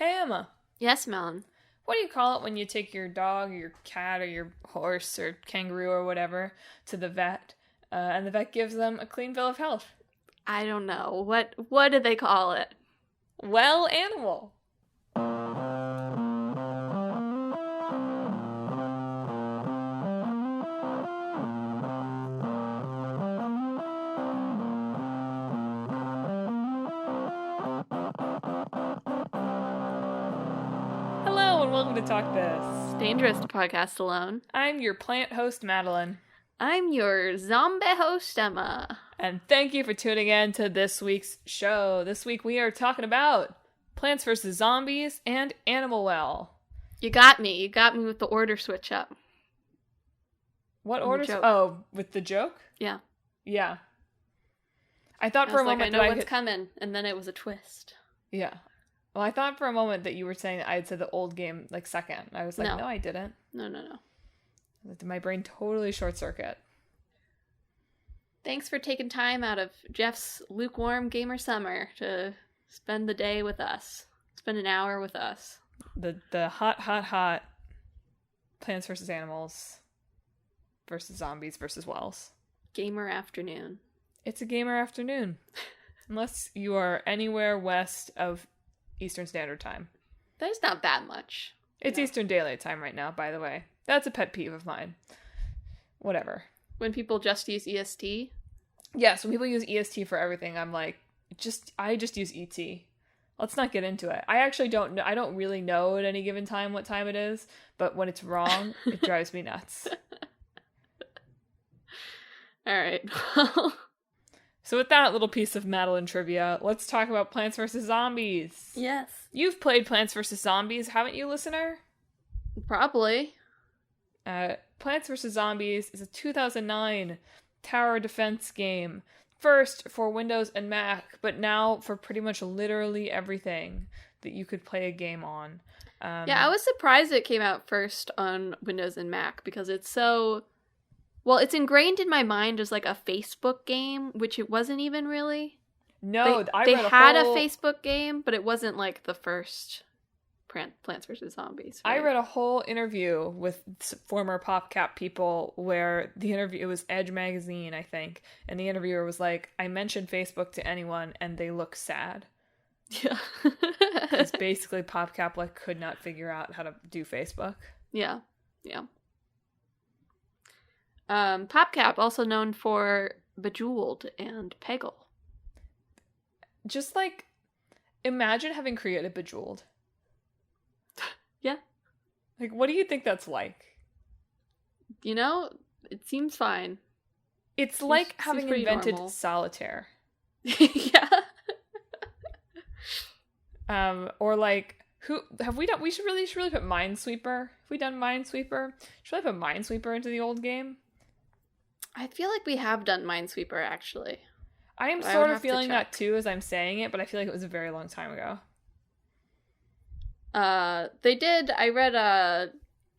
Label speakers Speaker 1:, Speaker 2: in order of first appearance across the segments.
Speaker 1: Hey, Emma.
Speaker 2: Yes, Melon.
Speaker 1: What do you call it when you take your dog or your cat or your horse or kangaroo or whatever to the vet, and the vet gives them a clean bill of health?
Speaker 2: I don't know. What do they call it?
Speaker 1: Well animal. Hello and welcome to Talk This.
Speaker 2: It's dangerous to podcast alone.
Speaker 1: I'm your plant host, Madelyn.
Speaker 2: I'm your zombie host, Emma.
Speaker 1: And thank you for tuning in to this week's show. This week we are talking about Plants vs. Zombies and Animal Well.
Speaker 2: You got me. You got me with the order switch up.
Speaker 1: What
Speaker 2: And
Speaker 1: order?
Speaker 2: the joke.
Speaker 1: Oh, with the joke?
Speaker 2: Yeah.
Speaker 1: Yeah. I thought
Speaker 2: I
Speaker 1: for a
Speaker 2: was like,
Speaker 1: moment
Speaker 2: I know
Speaker 1: that
Speaker 2: what's coming, and then it was a twist.
Speaker 1: Yeah. Well, I thought for a moment that you were saying that I had said the old game like second. I was like, no, I didn't.
Speaker 2: No.
Speaker 1: My brain totally short circuit.
Speaker 2: Thanks for taking time out of Jeff's lukewarm gamer summer to spend the day with us. Spend an hour with us.
Speaker 1: The hot Plants vs. Animals versus Zombies versus Wells.
Speaker 2: Gamer afternoon.
Speaker 1: It's a gamer afternoon. Unless you are anywhere west of Eastern Standard Time.
Speaker 2: There's not that much.
Speaker 1: It's Eastern Daylight Time right now, by the way. That's a pet peeve of mine. Whatever.
Speaker 2: When people just use EST.
Speaker 1: Yes, when people use EST for everything, I'm like, I just use ET. Let's not get into it. I actually don't know. I don't really know at any given time what time it is, but when it's wrong, it drives me nuts.
Speaker 2: All right.
Speaker 1: So with that little piece of Madelyn trivia, let's talk about Plants vs. Zombies.
Speaker 2: Yes.
Speaker 1: You've played Plants vs. Zombies, haven't you, listener?
Speaker 2: Probably.
Speaker 1: Plants vs. Zombies is a 2009 tower defense game. First for Windows and Mac, but now for pretty much literally everything that you could play a game on.
Speaker 2: Yeah, I was surprised it came out first on Windows and Mac because it's so... Well, it's ingrained in my mind as like a Facebook game, which it wasn't even really.
Speaker 1: No,
Speaker 2: they had a Facebook game, but it wasn't like the first Plants vs. Zombies. Right?
Speaker 1: I read a whole interview with former PopCap people where it was Edge magazine, I think, and the interviewer was like, I mentioned Facebook to anyone and they look sad.
Speaker 2: Yeah.
Speaker 1: Because basically PopCap could not figure out how to do Facebook.
Speaker 2: Yeah. PopCap, also known for Bejeweled and Peggle.
Speaker 1: Just imagine having created Bejeweled.
Speaker 2: Yeah.
Speaker 1: What do you think that's like?
Speaker 2: It sems fine.
Speaker 1: It's like having invented
Speaker 2: normal.
Speaker 1: solitaire.
Speaker 2: Yeah.
Speaker 1: Or who have we done? We should really put Minesweeper. Have we done Minesweeper? Should I put Minesweeper into the old game?
Speaker 2: I feel like we have done Minesweeper, actually.
Speaker 1: I am sort of feeling that too as I'm saying it, but I feel like it was a very long time ago.
Speaker 2: They did. I read a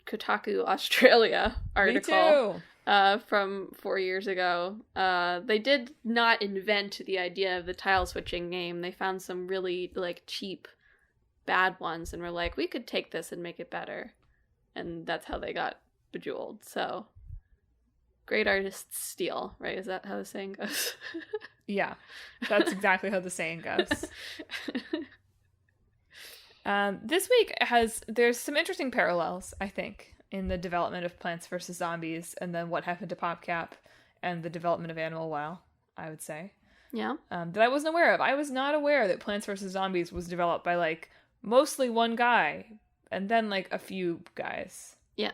Speaker 2: Kotaku Australia article from 4 years ago. They did not invent the idea of the tile switching game. They found some really cheap, bad ones and were like, we could take this and make it better. And that's how they got Bejeweled. So, great artists steal, right? Is that how the saying goes?
Speaker 1: Yeah, that's exactly how the saying goes. This week there's some interesting parallels, I think, in the development of Plants vs. Zombies and then what happened to PopCap and the development of Animal Well, I would say.
Speaker 2: Yeah.
Speaker 1: That I wasn't aware of. I was not aware that Plants vs. Zombies was developed by mostly one guy and then a few guys.
Speaker 2: Yeah.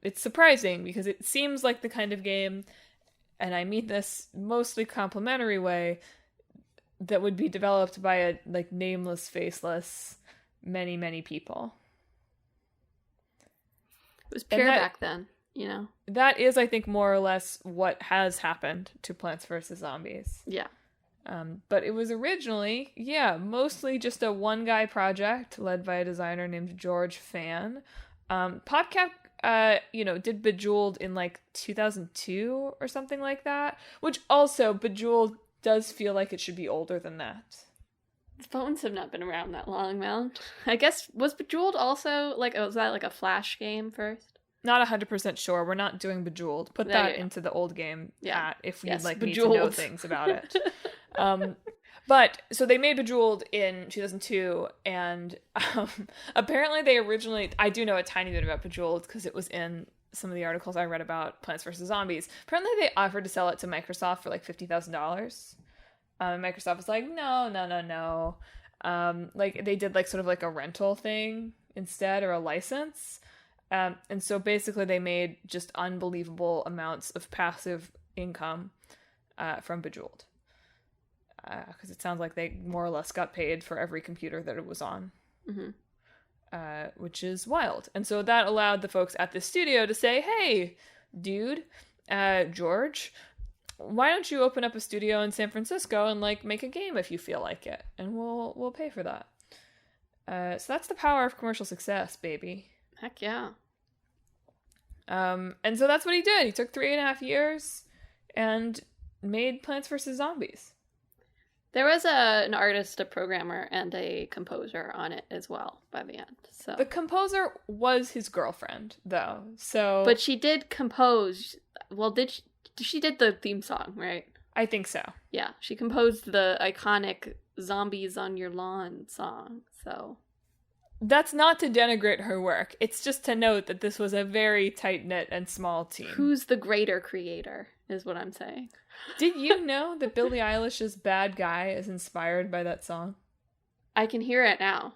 Speaker 1: It's surprising because it seems like the kind of game, and I mean this mostly complimentary way, that would be developed by a nameless, faceless, many people.
Speaker 2: It was pure back then,
Speaker 1: That is, I think, more or less what has happened to Plants vs. Zombies.
Speaker 2: Yeah.
Speaker 1: But it was originally, mostly just a one-guy project led by a designer named George Fan. PopCap, did Bejeweled in 2002 or something like that, which also Bejeweled does feel like it should be older than that.
Speaker 2: Phones have not been around that long, Mel. I guess, was Bejeweled also, was that like a Flash game first?
Speaker 1: Not 100% sure. We're not doing Bejeweled. Put that into the old game hat if you'd like Bejeweled. Me to know things about it. But, so they made Bejeweled in 2002, and apparently they originally, I do know a tiny bit about Bejeweled because it was in some of the articles I read about Plants vs. Zombies. Apparently they offered to sell it to Microsoft for like $50,000. Microsoft was like, no. Like they did like sort of like a rental thing instead, or a license. And so basically they made just unbelievable amounts of passive income from Bejeweled. Because it sounds like they more or less got paid for every computer that it was on. Mm-hmm. Which is wild. And so that allowed the folks at the studio to say, hey, dude, George, why don't you open up a studio in San Francisco and like make a game if you feel like it, and we'll pay for that. So that's the power of commercial success, baby.
Speaker 2: Heck yeah.
Speaker 1: And so that's what he did. He took 3.5 years and made Plants vs. Zombies.
Speaker 2: There was an artist, a programmer, and a composer on it as well by the end. So
Speaker 1: the composer was his girlfriend, though. So,
Speaker 2: but she did compose. Well, she did the theme song, right?
Speaker 1: I think so.
Speaker 2: Yeah, she composed the iconic "Zombies on Your Lawn" song. So
Speaker 1: that's not to denigrate her work. It's just to note that this was a very tight-knit and small team.
Speaker 2: Who's the greater creator, is what I'm saying.
Speaker 1: Did you know that Billie Eilish's Bad Guy is inspired by that song?
Speaker 2: I can hear it now.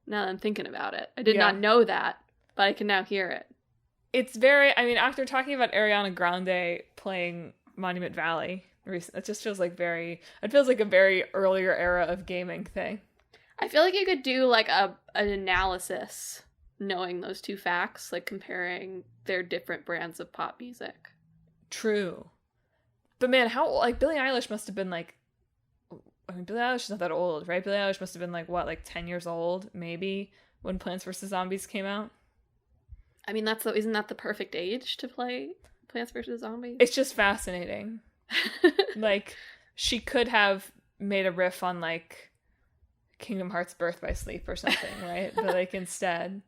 Speaker 2: Now that I'm thinking about it. I did not know that, but I can now hear it.
Speaker 1: It's very, I mean, after talking about Ariana Grande playing Monument Valley, it just feels like it feels like a very earlier era of gaming thing.
Speaker 2: I feel like you could do like an analysis knowing those two facts, like comparing their different brands of pop music.
Speaker 1: True. But man, Billie Eilish must have been like, I mean, Billie Eilish is not that old, right? Billie Eilish must have been like, what, like 10 years old, maybe, when Plants vs. Zombies came out?
Speaker 2: I mean, isn't that the perfect age to play Plants vs. Zombies?
Speaker 1: It's just fascinating. Like, she could have made a riff on, like, Kingdom Hearts Birth by Sleep or something, right? But, like, instead,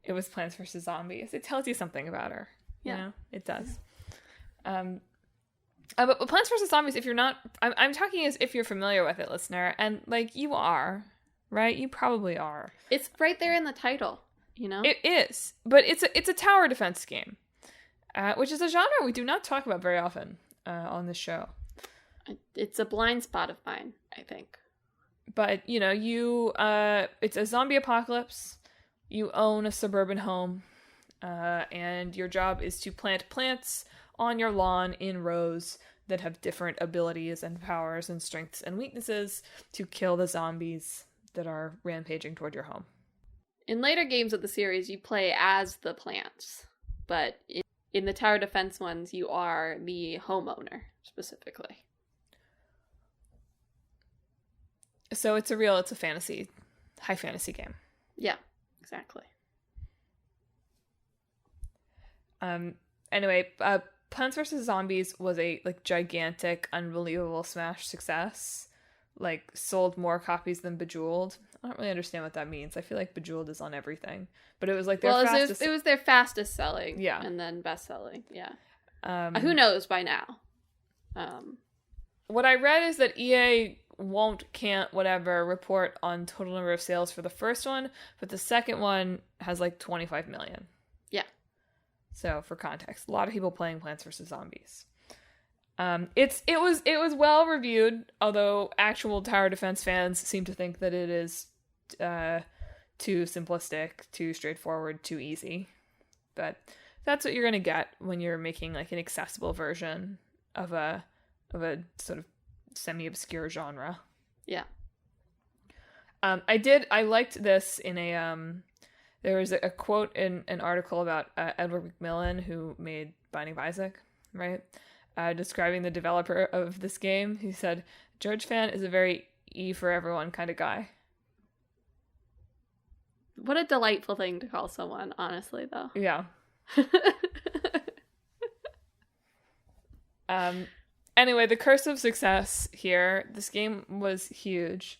Speaker 1: it was Plants vs. Zombies. It tells you something about her. You know? It does. But Plants vs. Zombies, if you're not... I'm talking as if you're familiar with it, listener. And, like, you are, right? You probably are.
Speaker 2: It's right there in the title, you know?
Speaker 1: It is. But it's a tower defense game, which is a genre we do not talk about very often on this show.
Speaker 2: It's a blind spot of mine, I think.
Speaker 1: But, you know, it's a zombie apocalypse. You own a suburban home. And your job is to plant plants on your lawn in rows that have different abilities and powers and strengths and weaknesses to kill the zombies that are rampaging toward your home.
Speaker 2: In later games of the series, you play as the plants, but in the tower defense ones, you are the homeowner, specifically.
Speaker 1: So it's a high fantasy game.
Speaker 2: Yeah, exactly.
Speaker 1: Anyway, Plants vs. Zombies was a gigantic, unbelievable smash success. Like, sold more copies than Bejeweled. I don't really understand what that means. I feel like Bejeweled is on everything, but it was like their fastest.
Speaker 2: It was their fastest selling,
Speaker 1: yeah,
Speaker 2: and then best selling, yeah. Who knows by now?
Speaker 1: What I read is that EA can't report on total number of sales for the first one, but the second one has like 25 million.
Speaker 2: Yeah.
Speaker 1: So for context, a lot of people playing Plants vs. Zombies. It was well reviewed, although actual tower defense fans seem to think that it is too simplistic, too straightforward, too easy. But that's what you're gonna get when you're making like an accessible version of a sort of semi-obscure genre.
Speaker 2: Yeah.
Speaker 1: I liked this in a there was a quote in an article about Edward McMillan, who made Binding of Isaac, right? Describing the developer of this game. He said, George Fan is a very E for everyone kind of guy.
Speaker 2: What a delightful thing to call someone, honestly, though.
Speaker 1: Yeah. Anyway, the curse of success here. This game was huge.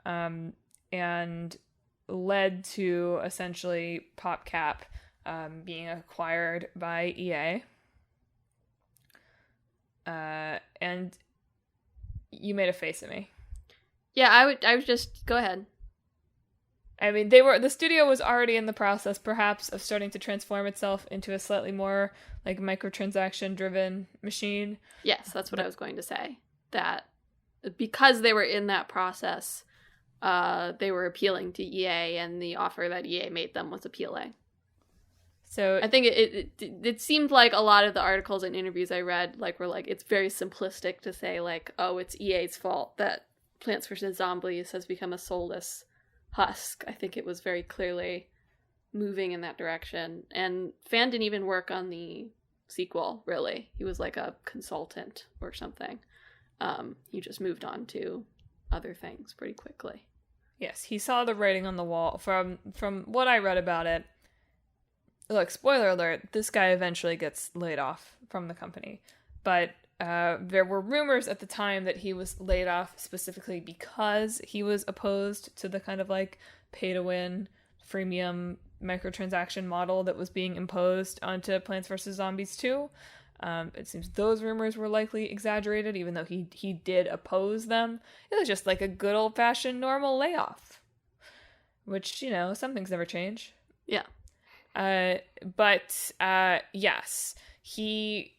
Speaker 1: and led to essentially PopCap being acquired by EA. And you made a face at me.
Speaker 2: Yeah, I was just go ahead.
Speaker 1: I mean, the studio was already in the process, perhaps, of starting to transform itself into a slightly more like microtransaction driven machine.
Speaker 2: Yes, that's what I was going to say. That because they were in that process, they were appealing to EA, and the offer that EA made them was appealing. So I think it seemed like a lot of the articles and interviews I read were like it's very simplistic to say like, oh, it's EA's fault that Plants vs. Zombies has become a soulless husk. I think it was very clearly moving in that direction. And Fan didn't even work on the sequel, really. He was like a consultant or something. He just moved on to other things pretty quickly.
Speaker 1: Yes, he saw the writing on the wall. From what I read about it, look, spoiler alert, this guy eventually gets laid off from the company. But there were rumors at the time that he was laid off specifically because he was opposed to the kind of like pay-to-win freemium microtransaction model that was being imposed onto Plants vs. Zombies 2. It seems those rumors were likely exaggerated, even though he did oppose them. It was just like a good old-fashioned normal layoff. Which, some things never change.
Speaker 2: Yeah.
Speaker 1: But yes, he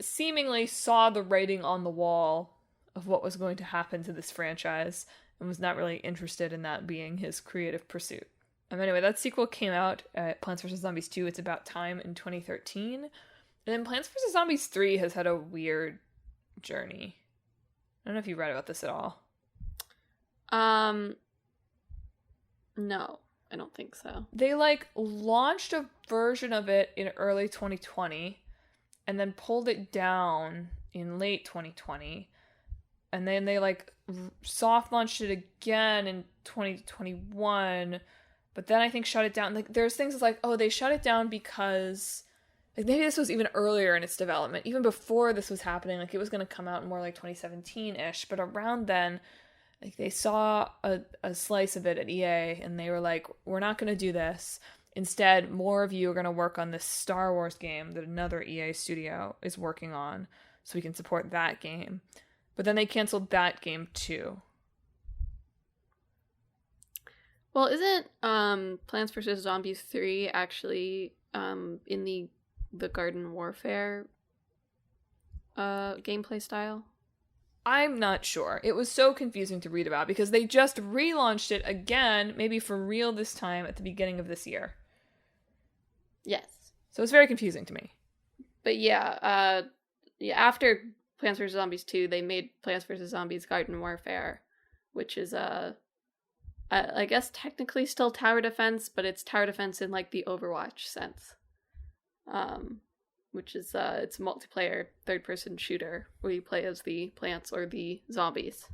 Speaker 1: seemingly saw the writing on the wall of what was going to happen to this franchise and was not really interested in that being his creative pursuit. Anyway, that sequel came out, Plants vs. Zombies 2, It's About Time, in 2013. And then Plants vs. Zombies 3 has had a weird journey. I don't know if you read about this at all.
Speaker 2: No, I don't think so.
Speaker 1: They, launched a version of it in early 2020, and then pulled it down in late 2020. And then they, soft launched it again in 2021, but then I think shut it down. There's things like, they shut it down because, maybe this was even earlier in its development. Even before this was happening, it was going to come out more like 2017-ish, but around then, they saw a slice of it at EA, and they were like, we're not going to do this. Instead, more of you are going to work on this Star Wars game that another EA studio is working on, so we can support that game. But then they canceled that game too.
Speaker 2: Well, isn't Plants vs. Zombies 3 actually in the Garden Warfare gameplay style?
Speaker 1: I'm not sure. It was so confusing to read about because they just relaunched it again, maybe for real this time, at the beginning of this year.
Speaker 2: Yes.
Speaker 1: So it's very confusing to me.
Speaker 2: But yeah, after Plants vs. Zombies 2, they made Plants vs. Zombies Garden Warfare, which is I guess technically still tower defense, but it's tower defense in the Overwatch sense. Which is it's a multiplayer third-person shooter where you play as the plants or the zombies.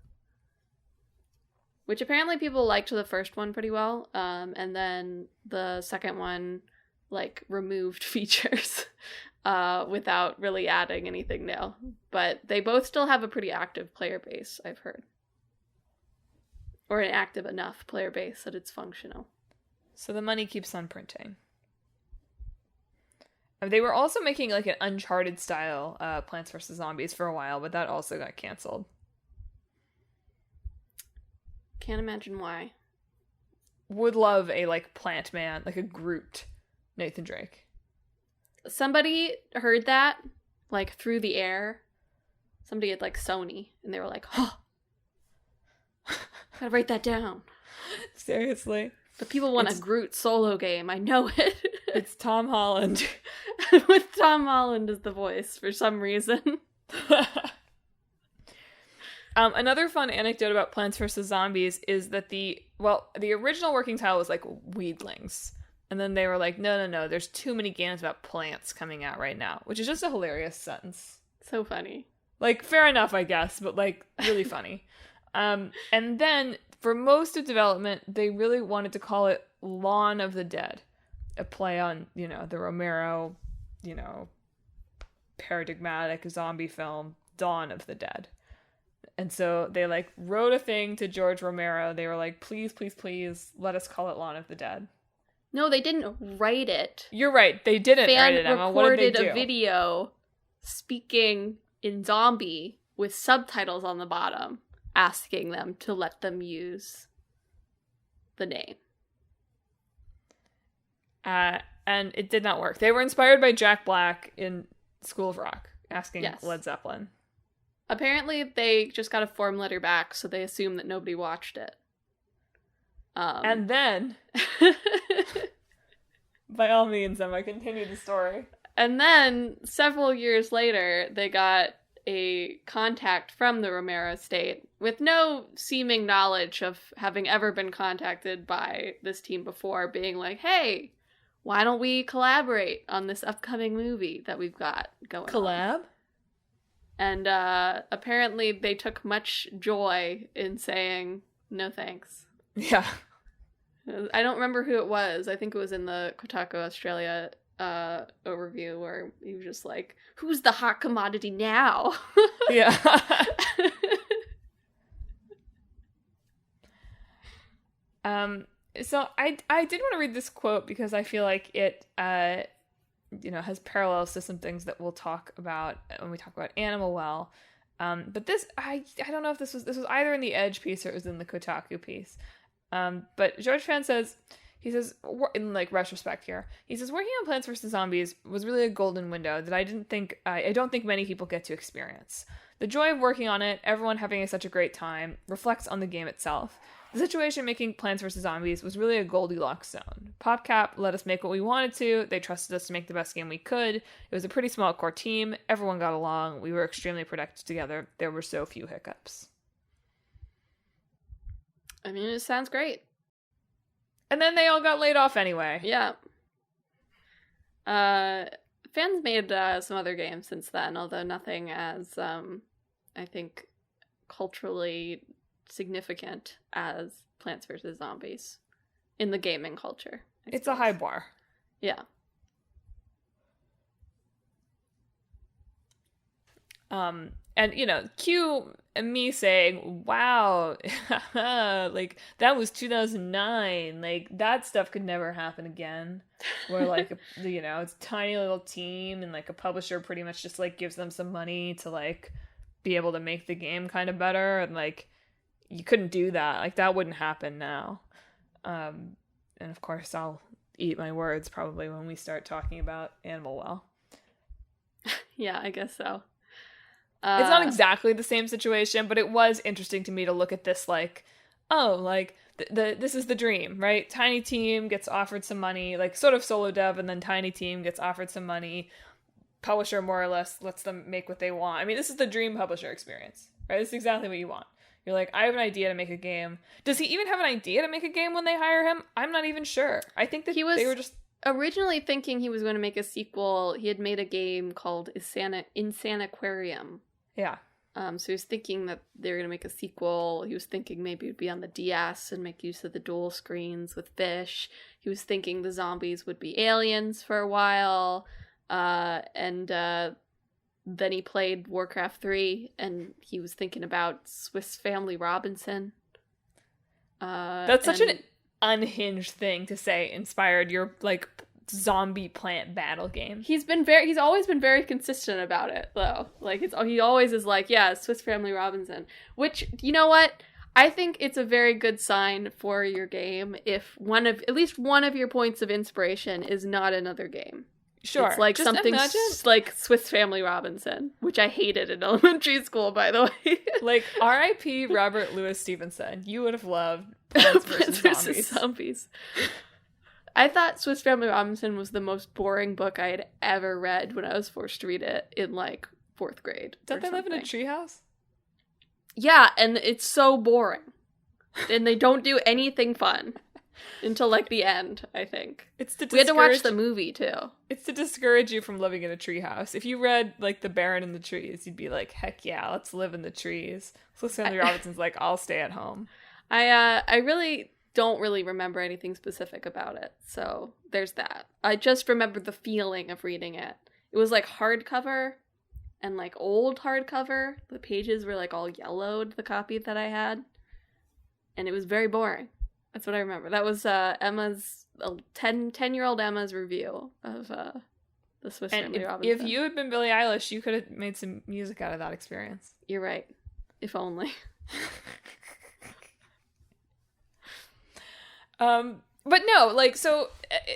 Speaker 2: Which apparently people liked the first one pretty well, and then the second one removed features without really adding anything new. But they both still have a pretty active player base, I've heard. Or an active enough player base that it's functional.
Speaker 1: So the money keeps on printing. They were also making an Uncharted style Plants vs. Zombies for a while, but that also got canceled.
Speaker 2: Can't imagine why.
Speaker 1: Would love a plant man, a Groot Nathan Drake.
Speaker 2: Somebody heard that through the air. Somebody at Sony, and they were like, "Huh, gotta write that down."
Speaker 1: Seriously.
Speaker 2: But people want a Groot solo game. I know it.
Speaker 1: It's Tom Holland.
Speaker 2: With Tom Holland as the voice for some reason.
Speaker 1: Another fun anecdote about Plants vs. Zombies is that the original working title was Weedlings. And then they were like, no, there's too many games about plants coming out right now. Which is just a hilarious sentence.
Speaker 2: So funny.
Speaker 1: Fair enough, I guess, but really funny. And then for most of development, they really wanted to call it Lawn of the Dead. A play on, the Romero, paradigmatic zombie film, Dawn of the Dead. And so they like wrote a thing to George Romero. They were like, please, please, please let us call it Lawn of the Dead.
Speaker 2: No, they didn't write it.
Speaker 1: You're right. They didn't write it, Emma. What did they do?
Speaker 2: Recorded a video speaking in zombie with subtitles on the bottom, asking them to let them use the name.
Speaker 1: And it did not work. They were inspired by Jack Black in School of Rock, asking Led Zeppelin.
Speaker 2: Apparently, they just got a form letter back, so they assumed that nobody watched it.
Speaker 1: And then, by all means, Emma, continue the story.
Speaker 2: And then, several years later, they got a contact from the Romero estate with no seeming knowledge of having ever been contacted by this team before, being like, hey, why don't we collaborate on this upcoming movie that we've got going on?
Speaker 1: Collab?
Speaker 2: And apparently they took much joy in saying, no thanks.
Speaker 1: Yeah.
Speaker 2: I don't remember who it was. I think it was in the Kotaku Australia overview where he was just like, who's the hot commodity now?
Speaker 1: Yeah. So I did want to read this quote because I feel like it has parallels to some things that we'll talk about when we talk about Animal Well. But this I don't know if this was either in the Edge piece or it was in the Kotaku piece. But George Fan says, he says, in like retrospect here, he says, working on Plants vs. Zombies was really a golden window that I don't think many people get to experience. The joy of working on it, everyone having such a great time, reflects on the game itself. The situation making Plants vs. Zombies was really a Goldilocks zone. PopCap let us make what we wanted to. They trusted us to make the best game we could. It was a pretty small core team. Everyone got along. We were extremely productive together. There were so few hiccups.
Speaker 2: I mean, it sounds great.
Speaker 1: And then they all got laid off anyway.
Speaker 2: Yeah. Fans made some other games since then, although nothing as, I think, culturally significant as Plants vs. Zombies in the gaming culture.
Speaker 1: It's a high bar.
Speaker 2: Yeah.
Speaker 1: And, cue me saying, wow, like, that was 2009. Like, that stuff could never happen again. Where, like, it's a tiny little team and, like, a publisher pretty much just, like, gives them some money to, like, be able to make the game kind of better. And, like, you couldn't do that. Like, that wouldn't happen now. And, of course, I'll eat my words probably when we start talking about Animal Well.
Speaker 2: Yeah, I guess so.
Speaker 1: It's not exactly the same situation, but it was interesting to me to look at this like, oh, like, this is the dream, right? Tiny team gets offered some money, like, sort of solo dev, and then tiny team gets offered some money. Publisher, more or less, lets them make what they want. I mean, this is the dream publisher experience, right? This is exactly what you want. You're like, I have an idea to make a game. Does he even have an idea to make a game when they hire him? I'm not even sure. I think that they were just
Speaker 2: originally thinking he was going to make a sequel. He had made a game called Insaniquarium.
Speaker 1: Yeah.
Speaker 2: So he was thinking that they were going to make a sequel. He was thinking maybe it would be on the DS and make use of the dual screens with fish. He was thinking the zombies would be aliens for a while. And then he played Warcraft 3 and he was thinking about Swiss Family Robinson.
Speaker 1: That's such an unhinged thing to say inspired your, like, zombie plant battle game.
Speaker 2: He's always been very consistent about it, though. Like, he always is like, yeah, Swiss Family Robinson. Which, you know what? I think it's a very good sign for your game if at least one of your points of inspiration is not another game.
Speaker 1: Sure.
Speaker 2: It's like just something like Swiss Family Robinson, which I hated in elementary school, by the way.
Speaker 1: Like, R.I.P. Robert Louis Stevenson. You would have loved Plants vs. Zombies.
Speaker 2: I thought Swiss Family Robinson was the most boring book I had ever read when I was forced to read it in, like, 4th grade.
Speaker 1: Don't they live in a treehouse?
Speaker 2: Yeah, and it's so boring. And they don't do anything fun until, like, the end, I think. We had to watch the movie, too.
Speaker 1: It's to discourage you from living in a treehouse. If you read, like, The Baron in the Trees, you'd be like, heck yeah, let's live in the trees. Swiss Family Robinson's like, I'll stay at home.
Speaker 2: I really don't really remember anything specific about it, so there's that. I just remember the feeling of reading it. It was like hardcover, and like old hardcover. The pages were like all yellowed, the copy that I had. And it was very boring. That's what I remember. That was Emma's 10-year-old Emma's review of the Swiss Family Robinson.
Speaker 1: If you had been Billie Eilish, you could have made some music out of that experience.
Speaker 2: You're right. If only.
Speaker 1: But no, like, so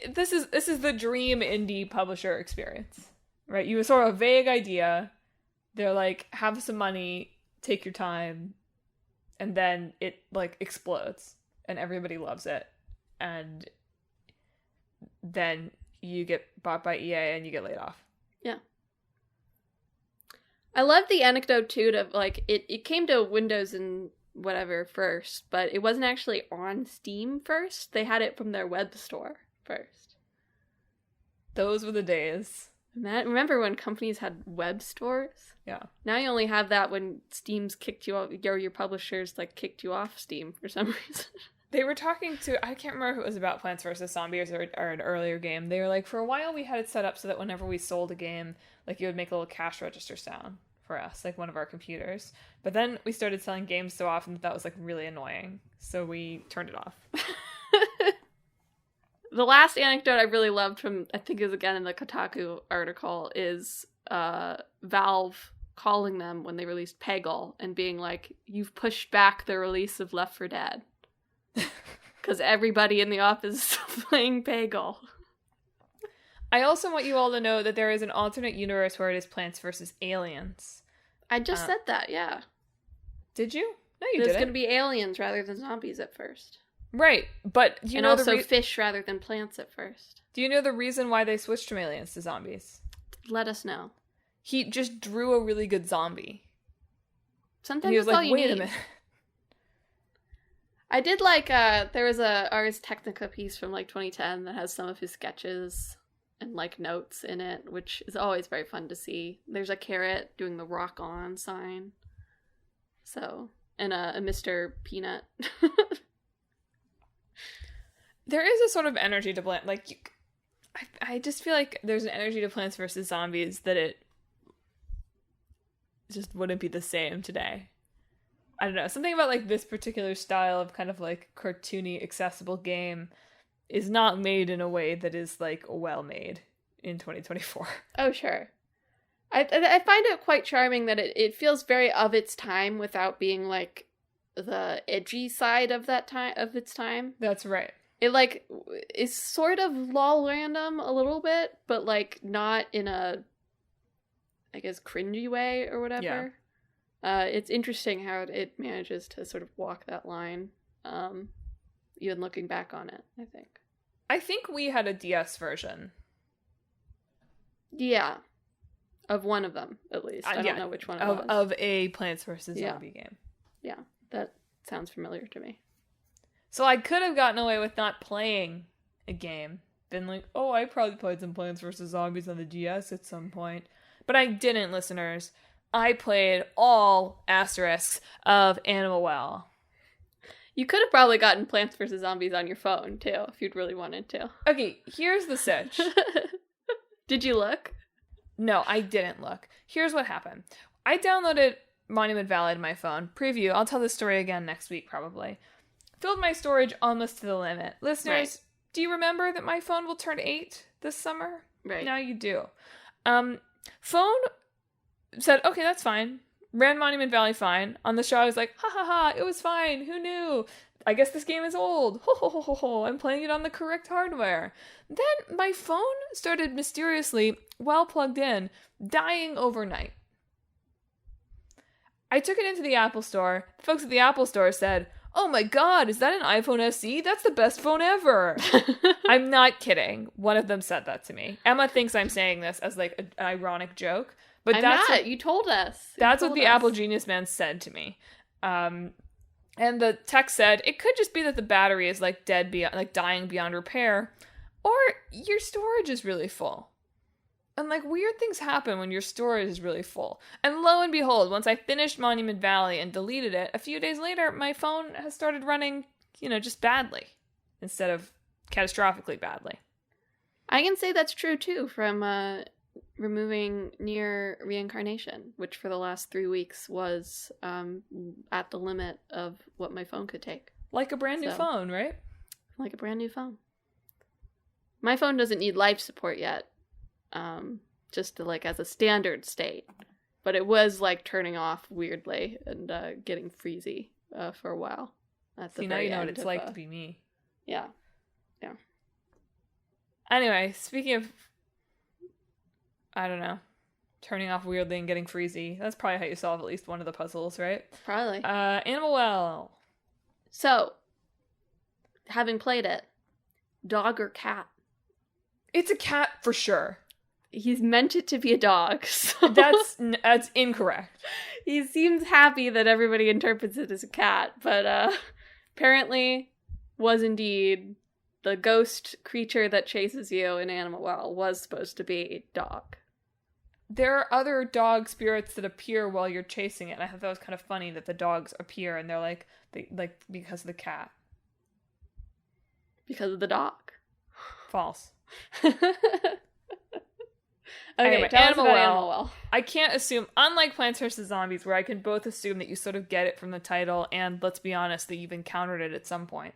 Speaker 1: this is the dream indie publisher experience, right? You have sort of a vague idea. They're like, have some money, take your time, and then it like explodes and everybody loves it. And then you get bought by EA and you get laid off.
Speaker 2: Yeah. I love the anecdote too of like it came to Windows and whatever first, but it wasn't actually on Steam first. They had it from their web store first.
Speaker 1: Those were the days.
Speaker 2: Remember when companies had web stores?
Speaker 1: Yeah.
Speaker 2: Now you only have that when Steam's kicked you off, or your publishers like kicked you off Steam for some reason.
Speaker 1: They were talking to, I can't remember if it was about Plants vs. Zombies or an earlier game. They were like, for a while we had it set up so that whenever we sold a game, like it would make a little cash register sound for us, like one of our computers. But then we started selling games so often that was like really annoying. So we turned it off.
Speaker 2: The last anecdote I really loved from, I think it was again in the Kotaku article, is Valve calling them when they released Peggle and being like, you've pushed back the release of Left 4 Dead. Because everybody in the office is still playing Peggle.
Speaker 1: I also want you all to know that there is an alternate universe where it is Plants vs. Aliens.
Speaker 2: I just said that, yeah.
Speaker 1: Did you? No, you
Speaker 2: didn't. It's
Speaker 1: didn't.
Speaker 2: going to be aliens rather than zombies at first.
Speaker 1: Right, but do you know
Speaker 2: also fish rather than plants at first.
Speaker 1: Do you know the reason why they switched from aliens to zombies?
Speaker 2: Let us know.
Speaker 1: He just drew a really good zombie.
Speaker 2: Sometimes
Speaker 1: he was
Speaker 2: that's
Speaker 1: like,
Speaker 2: all you
Speaker 1: wait
Speaker 2: need.
Speaker 1: a minute.
Speaker 2: I did like, there was a Ars Technica piece from like 2010 that has some of his sketches and like notes in it, which is always very fun to see. There's a carrot doing the rock on sign. So, and a Mr. Peanut.
Speaker 1: There is a sort of energy to Plants, like, I just feel like there's an energy to Plants vs. Zombies that it just wouldn't be the same today. I don't know, something about like this particular style of kind of like cartoony, accessible game is not made in a way that is like well made in 2024.
Speaker 2: Oh, sure. I find it quite charming that it feels very of its time without being like the edgy side of that time of its time.
Speaker 1: That's right.
Speaker 2: It like is sort of lol random a little bit, but like not in a, I guess, cringy way or whatever. Yeah. It's interesting how it manages to sort of walk that line, even looking back on it, I think.
Speaker 1: I think we had a DS version.
Speaker 2: Yeah. Of one of them, at least. I don't know which one it was.
Speaker 1: Of a Plants vs. Zombie game.
Speaker 2: Yeah, that sounds familiar to me.
Speaker 1: So I could have gotten away with not playing a game. Been like, oh, I probably played some Plants vs. Zombies on the DS at some point. But I didn't, listeners. I played all asterisks of Animal Well.
Speaker 2: You could have probably gotten Plants vs. Zombies on your phone, too, if you'd really wanted to.
Speaker 1: Okay, here's the sitch.
Speaker 2: Did you look?
Speaker 1: No, I didn't look. Here's what happened. I downloaded Monument Valley to my phone. Preview. I'll tell this story again next week, probably. Filled my storage almost to the limit. Listeners, right. Do you remember that my phone will turn 8 this summer?
Speaker 2: Right.
Speaker 1: Now you do. Phone said, okay, that's fine. Ran Monument Valley fine. On the show, I was like, ha ha ha, it was fine. Who knew? I guess this game is old. Ho ho ho ho ho. I'm playing it on the correct hardware. Then my phone started mysteriously, well plugged in, dying overnight. I took it into the Apple Store. The folks at the Apple Store said, oh my god, is that an iPhone SE? That's the best phone ever. I'm not kidding. One of them said that to me. Emma thinks I'm saying this as like an ironic joke. But that's
Speaker 2: not. You told us.
Speaker 1: That's what the Apple Genius Man said to me. And the text said, it could just be that the battery is like dying beyond repair. Or your storage is really full. And like weird things happen when your storage is really full. And lo and behold, once I finished Monument Valley and deleted it, a few days later, my phone has started running, just badly. Instead of catastrophically badly.
Speaker 2: I can say that's true too from removing near reincarnation, which for the last 3 weeks was at the limit of what my phone could take.
Speaker 1: Like a brand new phone, right?
Speaker 2: Like a brand new phone. My phone doesn't need life support yet, just to, like, as a standard state. But it was, like, turning off weirdly and getting freezy for a while.
Speaker 1: See, now you know what it's like to be me.
Speaker 2: Yeah.
Speaker 1: Anyway, speaking of, I don't know, turning off weirdly and getting freezy, that's probably how you solve at least one of the puzzles, right?
Speaker 2: Probably.
Speaker 1: Animal Well.
Speaker 2: So, having played it, dog or cat?
Speaker 1: It's a cat for sure.
Speaker 2: He's meant it to be a dog. So
Speaker 1: that's incorrect.
Speaker 2: He seems happy that everybody interprets it as a cat, but apparently was indeed the ghost creature that chases you in Animal Well was supposed to be dog.
Speaker 1: There are other dog spirits that appear while you're chasing it, and I thought that was kind of funny that the dogs appear and they're like because of the cat.
Speaker 2: Because of the dog.
Speaker 1: False.
Speaker 2: Okay,
Speaker 1: anyway,
Speaker 2: tell us about Animal Well.
Speaker 1: I can't assume, unlike Plants vs. Zombies, where I can both assume that you sort of get it from the title and, let's be honest, that you've encountered it at some point.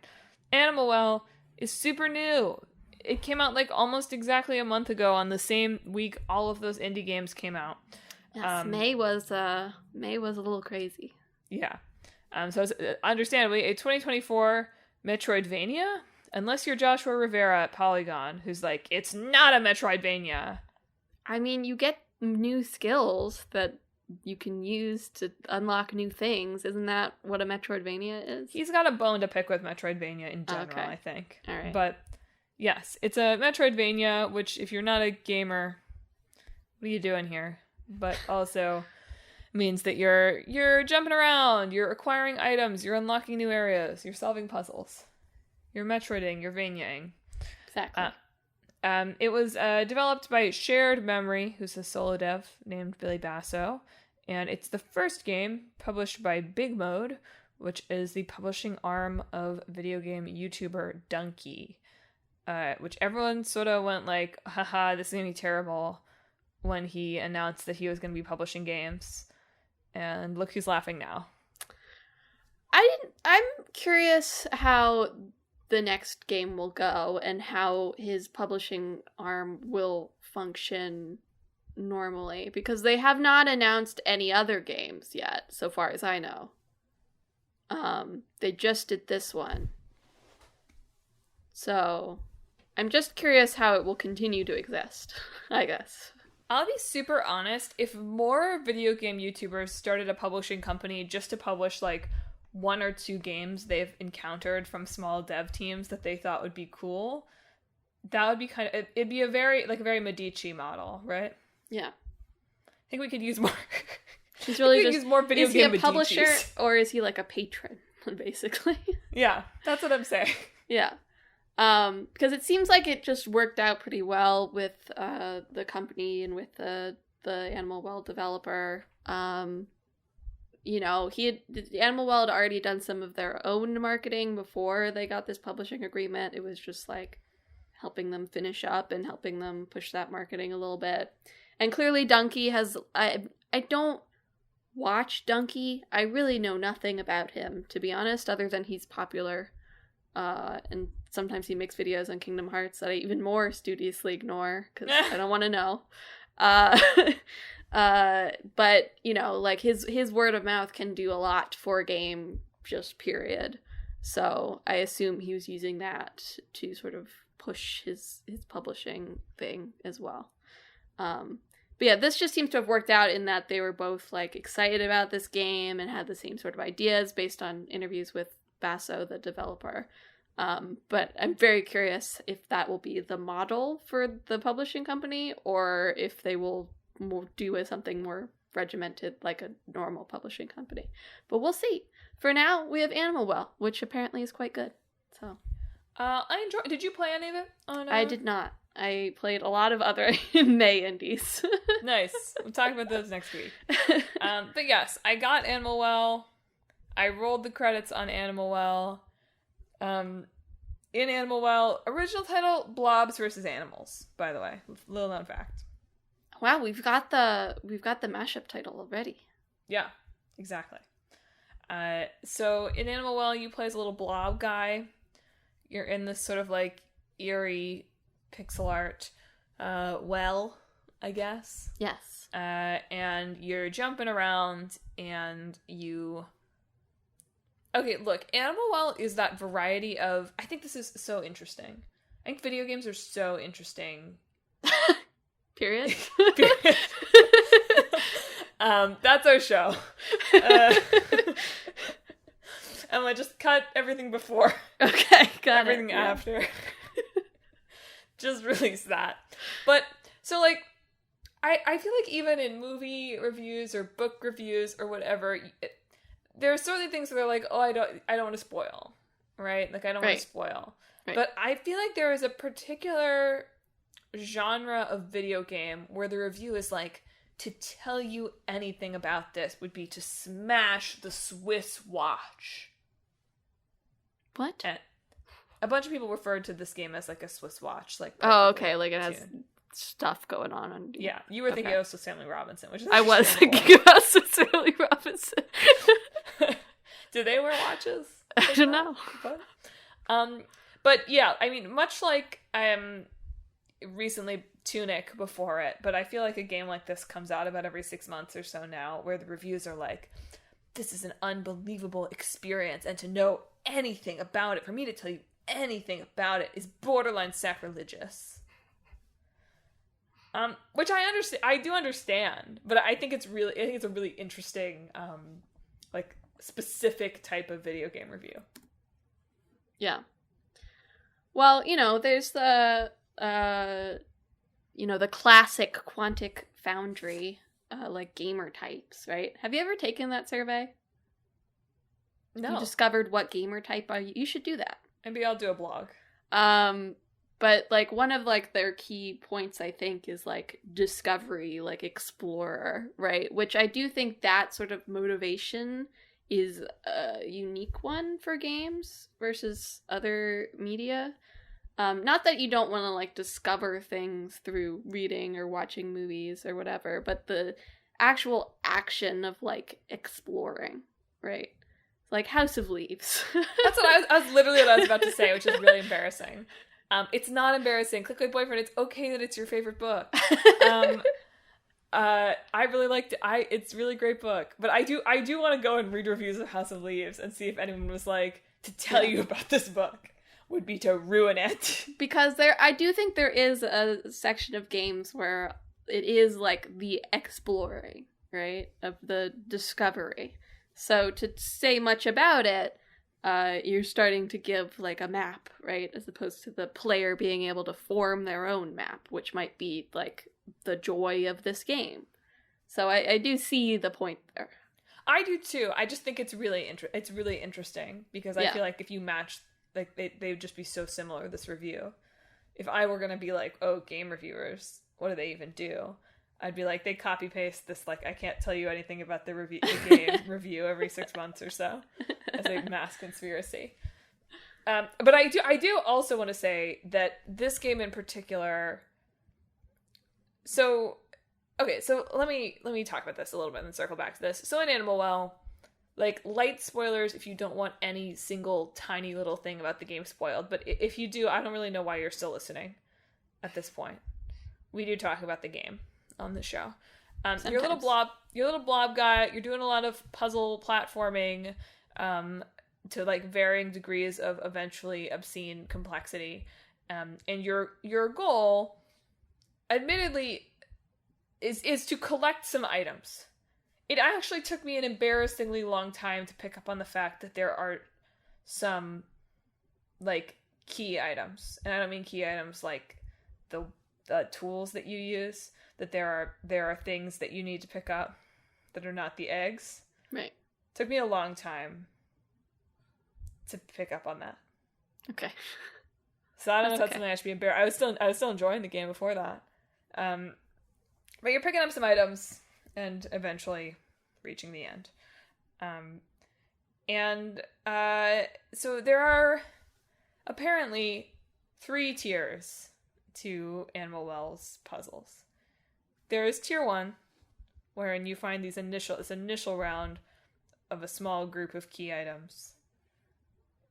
Speaker 1: Animal Well is super new. It came out like almost exactly a month ago on the same week all of those indie games came out.
Speaker 2: Yes, May was a little crazy.
Speaker 1: Yeah. So it's understandably a 2024 Metroidvania, unless you're Joshua Rivera at Polygon, who's like, it's not a Metroidvania.
Speaker 2: I mean, you get new skills that you can use to unlock new things. Isn't that what a Metroidvania is?
Speaker 1: He's got a bone to pick with Metroidvania in general, I think.
Speaker 2: All right.
Speaker 1: But yes, it's a Metroidvania, which if you're not a gamer, what are you doing here? But also means that you're jumping around, you're acquiring items, you're unlocking new areas, you're solving puzzles. You're Metroiding, you're Vaniaing.
Speaker 2: Exactly.
Speaker 1: It was developed by Shared Memory, who's a solo dev named Billie Basso, and it's the first game published by Big Mode, which is the publishing arm of video game YouTuber Dunkey, which everyone sort of went like, haha, this is going to be terrible, when he announced that he was going to be publishing games. And look who's laughing now.
Speaker 2: I'm curious how the next game will go and how his publishing arm will function normally, because they have not announced any other games yet, so far as I know. They just did this one. So I'm just curious how it will continue to exist, I guess.
Speaker 1: I'll be super honest, if more video game YouTubers started a publishing company just to publish like 1 or 2 games they've encountered from small dev teams that they thought would be cool, that would be it'd be a very Medici model, right?
Speaker 2: Yeah.
Speaker 1: I think we could use more.
Speaker 2: He's really
Speaker 1: use more video game
Speaker 2: Is he a publisher or is he like a patron, basically?
Speaker 1: Yeah, that's what I'm saying.
Speaker 2: Yeah. Because it seems like it just worked out pretty well with the company and with the Animal Well developer. You know, Animal Well had already done some of their own marketing before they got this publishing agreement. It was just like helping them finish up and helping them push that marketing a little bit. And clearly Dunkey has, I don't watch Dunkey. I really know nothing about him, to be honest, other than he's popular. And sometimes he makes videos on Kingdom Hearts that I even more studiously ignore because I don't want to know. But you know, like his word of mouth can do a lot for a game, just period. So I assume he was using that to sort of push his publishing thing as well. But yeah, this just seems to have worked out in that they were both like excited about this game and had the same sort of ideas based on interviews with Basso, the developer. But I'm very curious if that will be the model for the publishing company or if they will do something more regimented like a normal publishing company. But we'll see. For now, we have Animal Well, which apparently is quite good. So,
Speaker 1: I enjoyed. Did you play any of it?
Speaker 2: I did not. I played a lot of other May indies.
Speaker 1: Nice. We'll talk about those next week. But yes, I got Animal Well. I rolled the credits on Animal Well. In Animal Well, original title, Blobs versus Animals, by the way. Little known fact.
Speaker 2: Wow, we've got the mashup title already.
Speaker 1: Yeah, exactly. So in Animal Well, you play as a little blob guy. You're in this sort of like eerie pixel art well, I guess.
Speaker 2: Yes.
Speaker 1: And you're jumping around and you... Okay, look, Animal Well is that variety of... I think this is so interesting. I think video games are so interesting.
Speaker 2: Period.
Speaker 1: Period. That's our show. Emma, just cut everything before.
Speaker 2: Okay, got
Speaker 1: everything
Speaker 2: it.
Speaker 1: After. Just release that. But, so, like, I feel like even in movie reviews or book reviews or whatever, there are certainly things that they're like, oh, I don't want to spoil, right? Like, I don't want to spoil. Right. But I feel like there is a particular genre of video game where the review is like, to tell you anything about this would be to smash the Swiss watch.
Speaker 2: What?
Speaker 1: And a bunch of people referred to this game as like a Swiss watch. Like,
Speaker 2: oh, okay, like it has stuff going on.
Speaker 1: Yeah, you were thinking of Swiss Family Robinson, which is
Speaker 2: I was thinking about Swiss Family Robinson.
Speaker 1: Do they wear watches?
Speaker 2: I don't know.
Speaker 1: But yeah, I mean, much like recently Tunic before it, but I feel like a game like this comes out about every 6 months or so now, where the reviews are like, this is an unbelievable experience, and to know anything about it, for me to tell you anything about it, is borderline sacrilegious. Which I do understand, but I think it's a really interesting, like, specific type of video game review.
Speaker 2: Yeah. Well, there's the the classic Quantic Foundry, like gamer types, right? Have you ever taken that survey?
Speaker 1: No.
Speaker 2: You discovered what gamer type are you? You should do that.
Speaker 1: Maybe I'll do a blog.
Speaker 2: But like one of like their key points, I think, is like discovery, like explorer, right? Which I do think that sort of motivation is a unique one for games versus other media. Not that you don't want to like discover things through reading or watching movies or whatever, but the actual action of like exploring, right? Like House of Leaves.
Speaker 1: That's what I was literally what I was about to say, which is really embarrassing. It's not embarrassing. Click My Boyfriend. It's okay that it's your favorite book. I really liked it. It's a really great book. But I do want to go and read reviews of House of Leaves and see if anyone was like, to tell you about this book would be to ruin it.
Speaker 2: Because I do think there is a section of games where it is like the exploring, right? Of the discovery. So to say much about it, you're starting to give like a map, right? As opposed to the player being able to form their own map, which might be like the joy of this game. So I do see the point there.
Speaker 1: I do too. I just think it's really interesting because I feel like if you match, like they would just be so similar, this review. If I were going to be like, oh, game reviewers, what do they even do? I'd be like, they copy paste this, like, I can't tell you anything about the game review every 6 months or so as a mass conspiracy. But I do also want to say that this game in particular. So let me talk about this a little bit and then circle back to this. So in Animal Well, like, light spoilers if you don't want any single tiny little thing about the game spoiled. But if you do, I don't really know why you're still listening at this point. We do talk about the game on the show. You're a little blob guy. You're doing a lot of puzzle platforming to like varying degrees of eventually obscene complexity. And your goal, admittedly, is to collect some items. It actually took me an embarrassingly long time to pick up on the fact that there are some like key items. And I don't mean key items like the tools that you use. That there are things that you need to pick up that are not the eggs.
Speaker 2: Right.
Speaker 1: Took me a long time to pick up on that.
Speaker 2: Okay.
Speaker 1: So I don't know if that's something I should be embarrassed. I was still enjoying the game before that. But you're picking up some items and eventually reaching the end. So there are apparently 3 tiers to Animal Well's puzzles. there is tier 1, wherein you find this initial round of a small group of key items,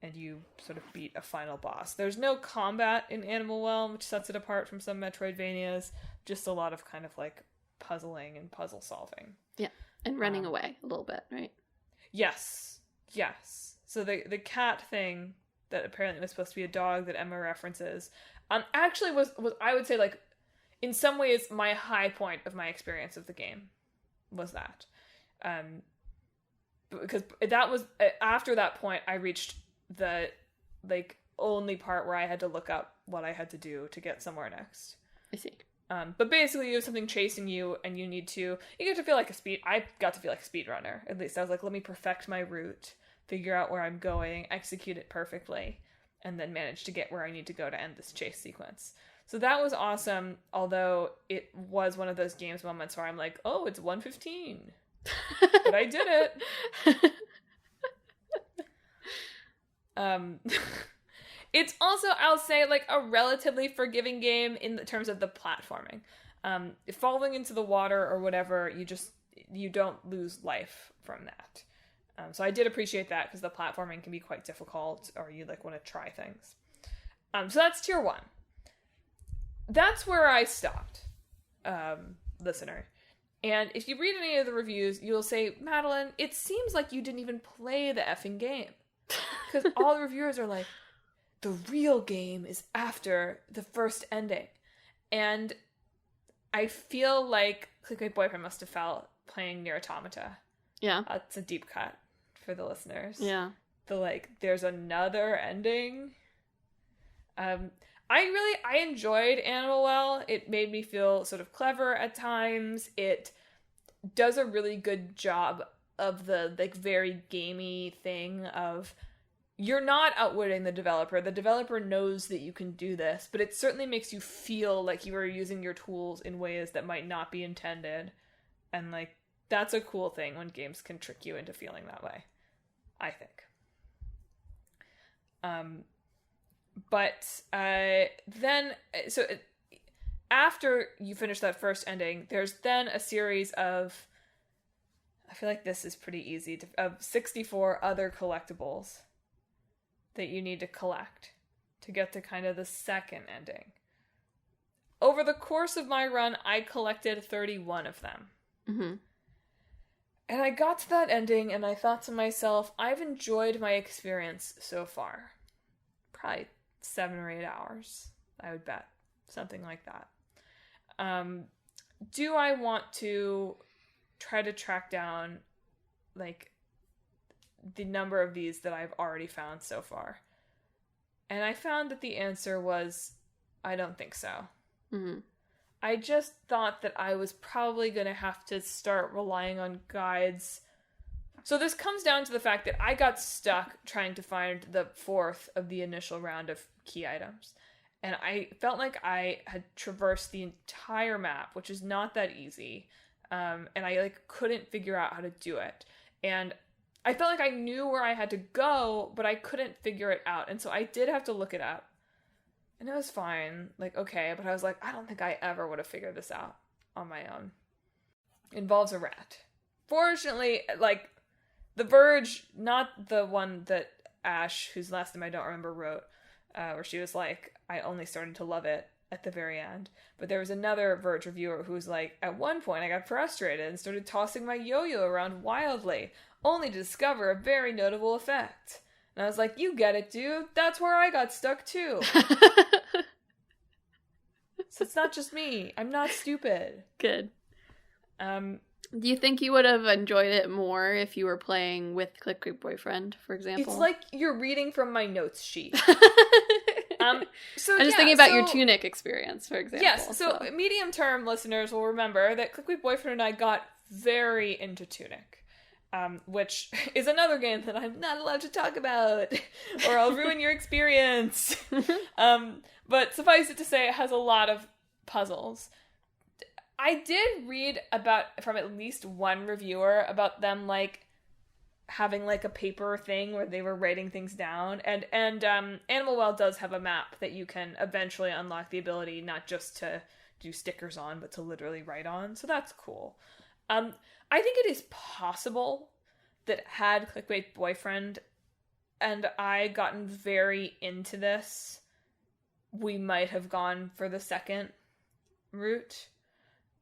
Speaker 1: and you sort of beat a final boss. There's no combat in Animal Realm, which sets it apart from some Metroidvanias, just a lot of kind of like puzzling and puzzle solving.
Speaker 2: Yeah, and running away a little bit, right?
Speaker 1: Yes. So the cat thing that apparently was supposed to be a dog that Emma references, actually was I would say, like, in some ways my high point of my experience of the game was that. Because that was, after that point, I reached the, like, only part where I had to look up what I had to do to get somewhere next.
Speaker 2: I see.
Speaker 1: But basically you have something chasing you, and you get to feel like I got to feel like a speedrunner. At least I was like, let me perfect my route, figure out where I'm going, execute it perfectly, and then manage to get where I need to go to end this chase sequence. So that was awesome, although it was one of those games moments where I'm like, oh, it's 1:15. But I did it. It's also, I'll say, like, a relatively forgiving game in terms of the platforming. Falling into the water or whatever, you don't lose life from that. So I did appreciate that, because the platforming can be quite difficult, or you, like, want to try things. So that's tier 1. That's where I stopped, listener. And if you read any of the reviews, you'll say, Madelyn, it seems like you didn't even play the effing game. Because all the reviewers are like, the real game is after the first ending. And I feel like Clickbait Boyfriend must have felt playing Nier Automata.
Speaker 2: Yeah.
Speaker 1: It's a deep cut for the listeners.
Speaker 2: Yeah.
Speaker 1: There's another ending. I enjoyed Animal Well. It made me feel sort of clever at times. It does a really good job of the, like, very gamey thing of, you're not outwitting the developer. The developer knows that you can do this, but it certainly makes you feel like you are using your tools in ways that might not be intended. And, like, that's a cool thing when games can trick you into feeling that way, I think. After you finish that first ending, there's then a series of, I feel like this is pretty easy, of 64 other collectibles that you need to collect to get to kind of the second ending. Over the course of my run, I collected 31 of them.
Speaker 2: Mm-hmm.
Speaker 1: And I got to that ending, and I thought to myself, I've enjoyed my experience so far. Probably 7 or 8 hours, I would bet. Something like that. Do I want to try to track down, like, the number of these that I've already found so far? And I found that the answer was, I don't think so.
Speaker 2: Mm-hmm.
Speaker 1: I just thought that I was probably going to have to start relying on guides. So this comes down to the fact that I got stuck trying to find the 4th of the initial round of key items. And I felt like I had traversed the entire map, which is not that easy. And I, like, couldn't figure out how to do it. And I felt like I knew where I had to go, but I couldn't figure it out. And so I did have to look it up. And it was fine. Like, okay. But I was like, I don't think I ever would have figured this out on my own. It involves a rat. Fortunately, like, The Verge, not the one that Ash, whose last name I don't remember, wrote, where she was like, I only started to love it at the very end. But there was another Verge reviewer who was like, at one point I got frustrated and started tossing my yo-yo around wildly, only to discover a very notable effect. And I was like, you get it, dude. That's where I got stuck too. So it's not just me. I'm not stupid.
Speaker 2: Good. Do you think you would have enjoyed it more if you were playing with Click Boyfriend, for example?
Speaker 1: It's like you're reading from my notes sheet.
Speaker 2: I'm just thinking about your Tunic experience, for example.
Speaker 1: Yes, so medium-term listeners will remember that Click Boyfriend and I got very into Tunic, which is another game that I'm not allowed to talk about, or I'll ruin your experience. But suffice it to say, it has a lot of puzzles. I did read from at least one reviewer about them, like, having, like, a paper thing where they were writing things down, and Animal Well does have a map that you can eventually unlock the ability not just to do stickers on, but to literally write on. So that's cool. I think it is possible that had Clickbait Boyfriend and I gotten very into this, we might have gone for the second route,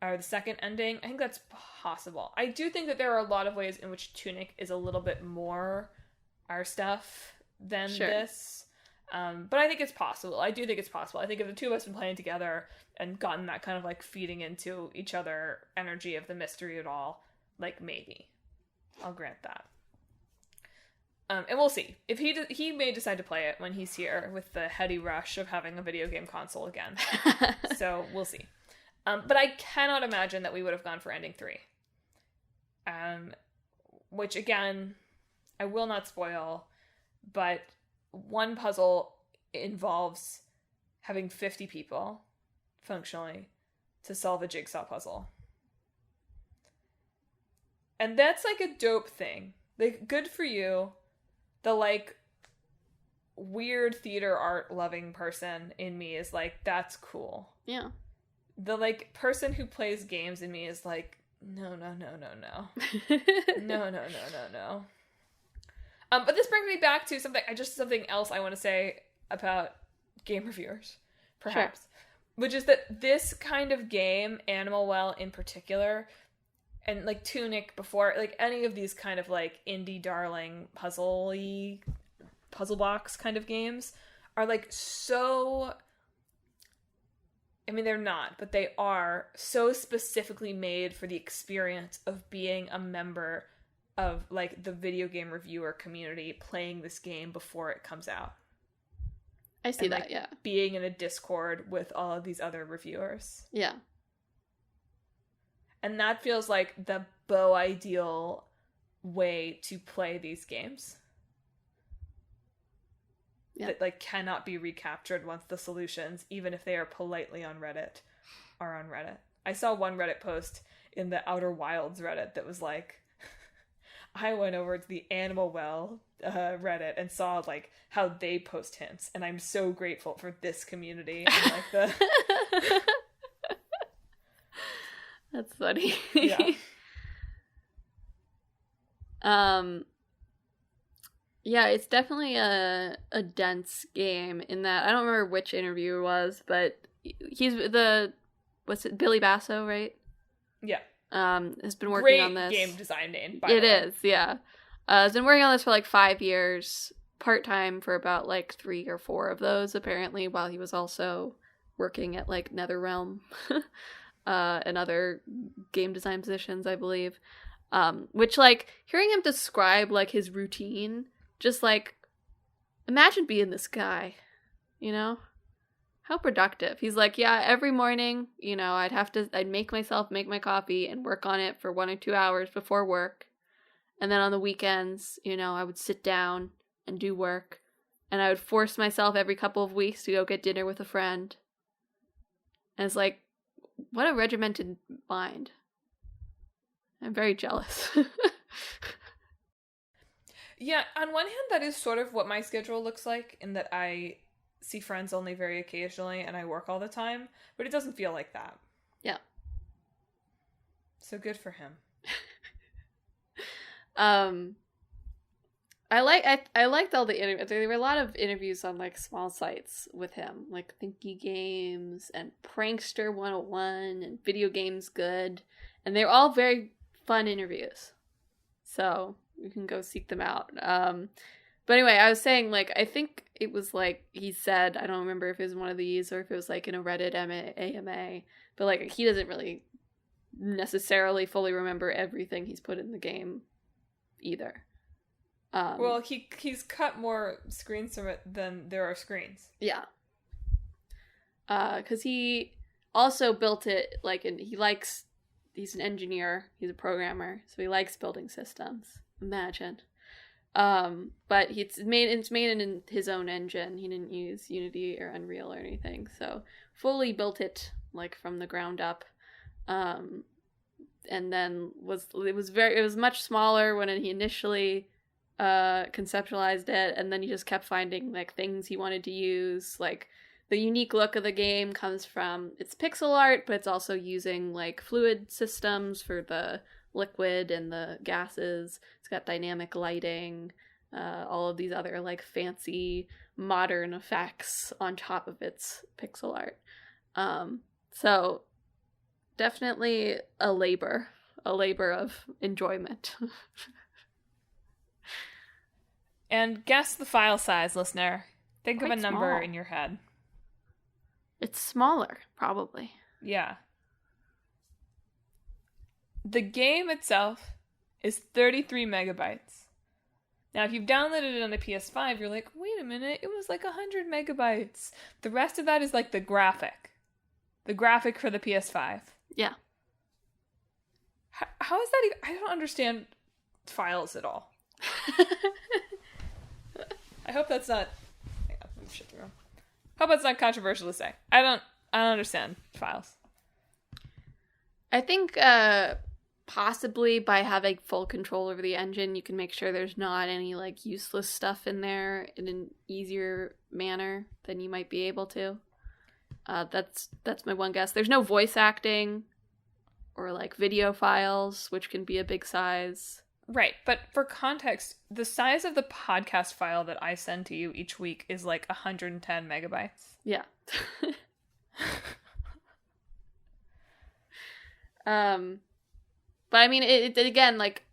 Speaker 1: or the second ending. I think that's possible. I do think that there are a lot of ways in which Tunic is a little bit more our stuff than this. But I think it's possible. I do think it's possible. I think if the two of us had been playing together and gotten that kind of like feeding into each other energy of the mystery at all, like maybe. I'll grant that. And we'll see. If he may decide to play it when he's here with the heady rush of having a video game console again. So we'll see. But I cannot imagine that we would have gone for ending 3. Which again, I will not spoil, but one puzzle involves having 50 people, functionally, to solve a jigsaw puzzle. And that's like a dope thing. Like, good for you. The, like, weird theater art loving person in me is like, that's cool.
Speaker 2: Yeah.
Speaker 1: The, like, person who plays games in me is like, no. No. But this brings me back to something else I want to say about game reviewers, perhaps. Sure. Which is that this kind of game, Animal Well in particular, and like Tunic before, like any of these kind of like indie darling puzzle box kind of games are like so, I mean they're not, but they are so specifically made for the experience of being a member of like the video game reviewer community playing this game before it comes out.
Speaker 2: I see
Speaker 1: and,
Speaker 2: that,
Speaker 1: like,
Speaker 2: yeah.
Speaker 1: Being in a Discord with all of these other reviewers.
Speaker 2: Yeah.
Speaker 1: And that feels like the ideal way to play these games. Yeah. That like cannot be recaptured once the solutions, even if they are politely on Reddit, are on Reddit. I saw one Reddit post in the Outer Wilds Reddit that was like, I went over to the Animal Well Reddit and saw like how they post hints, and I'm so grateful for this community. And, like, the
Speaker 2: That's funny.
Speaker 1: Yeah.
Speaker 2: Yeah, it's definitely a dense game in that I don't remember which interviewer it was, but he's Billie Basso, right?
Speaker 1: Yeah.
Speaker 2: Has been working on this.
Speaker 1: Great game design name, by
Speaker 2: the way. It is, yeah. Has been working on this for like 5 years, part-time for about like 3 or 4 of those, apparently, while he was also working at like NetherRealm and other game design positions, I believe. Which, like, hearing him describe like his routine, just like, imagine being this guy, you know? How productive. He's like, yeah, every morning, you know, I'd make my coffee and work on it for 1 or 2 hours before work. And then on the weekends, you know, I would sit down and do work. And I would force myself every couple of weeks to go get dinner with a friend. And it's like, what a regimented mind. I'm very jealous.
Speaker 1: Yeah, on one hand, that is sort of what my schedule looks like, in that I see friends only very occasionally and I work all the time, but it doesn't feel like that.
Speaker 2: Yeah.
Speaker 1: So good for him.
Speaker 2: I liked all the interviews. There were a lot of interviews on like small sites with him, like Thinky Games and Prankster 101 and Video Games Good, and they were all very fun interviews. So you can go seek them out. But anyway, I was saying, like, I think it was, like, he said, I don't remember if it was one of these or if it was, like, in a Reddit AMA, but, like, he doesn't really necessarily fully remember everything he's put in the game either.
Speaker 1: Well, he's cut more screens from it than there are screens.
Speaker 2: Yeah. Because he also built it, like, and he's an engineer, he's a programmer, so he likes building systems. Imagine. But it's made in his own engine. He didn't use Unity or Unreal or anything, so fully built it like from the ground up. And then it was much smaller when he initially conceptualized it, and then he just kept finding like things he wanted to use, like the unique look of the game comes from its pixel art, but it's also using like fluid systems for the liquid and the gases. It's got dynamic lighting, all of these other like fancy modern effects on top of its pixel art. So definitely a labor of enjoyment.
Speaker 1: And guess the file size, listener. Think
Speaker 2: Quite
Speaker 1: of a number
Speaker 2: small.
Speaker 1: in your head.
Speaker 2: It's smaller, probably.
Speaker 1: Yeah. The game itself is 33 megabytes. Now, if you've downloaded it on a PS5, you're like, wait a minute, it was like 100 megabytes. The rest of that is like the graphic. The graphic for the PS5.
Speaker 2: Yeah.
Speaker 1: How is that even? I don't understand files at all. I hope that's not... Hang on, move shit through. Hope that's not controversial to say. I don't understand files.
Speaker 2: I think possibly by having full control over the engine, you can make sure there's not any like useless stuff in there in an easier manner than you might be able to. That's my one guess. There's no voice acting or like video files, which can be a big size.
Speaker 1: Right, but for context, the size of the podcast file that I send to you each week is like 110 megabytes.
Speaker 2: Yeah. But I mean, it again, like,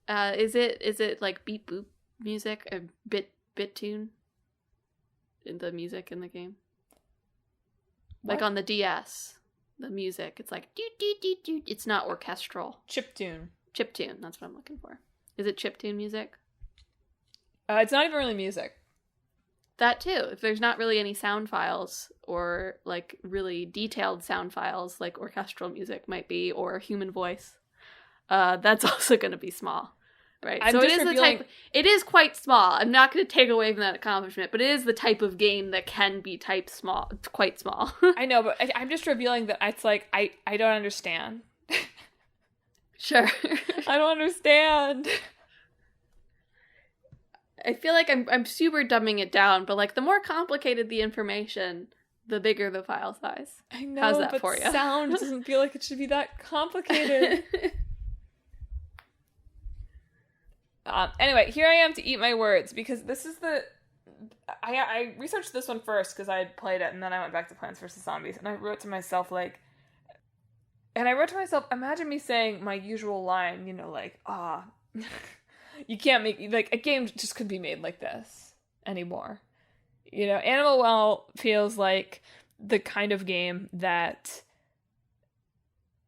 Speaker 2: is it like beep boop music, a bit tune in the music in the game?
Speaker 1: What?
Speaker 2: Like on the DS, the music, it's like doot doot doot doot. It's not orchestral.
Speaker 1: Chiptune.
Speaker 2: Chiptune, that's what I'm looking for. Is it chiptune music?
Speaker 1: It's not even really music.
Speaker 2: That too. If there's not really any sound files or like really detailed sound files like orchestral music might be or human voice, that's also going to be small, right? So it is the type. It is quite small. I'm not going to take away from that accomplishment, but it is the type of game that can be typed small. It's quite small.
Speaker 1: I know, but I'm just revealing that it's like I don't understand.
Speaker 2: Sure.
Speaker 1: I don't understand.
Speaker 2: I feel like I'm super dumbing it down, but like the more complicated the information, the bigger the file size.
Speaker 1: I know,
Speaker 2: how's that
Speaker 1: but
Speaker 2: for you?
Speaker 1: Sound doesn't feel like it should be that complicated. Anyway, here I am to eat my words because this is I researched this one first because I had played it and then I went back to Plants vs. Zombies and I wrote to myself imagine me saying my usual line, you can't make, like, a game just couldn't be made like this anymore. Animal Well feels like the kind of game that,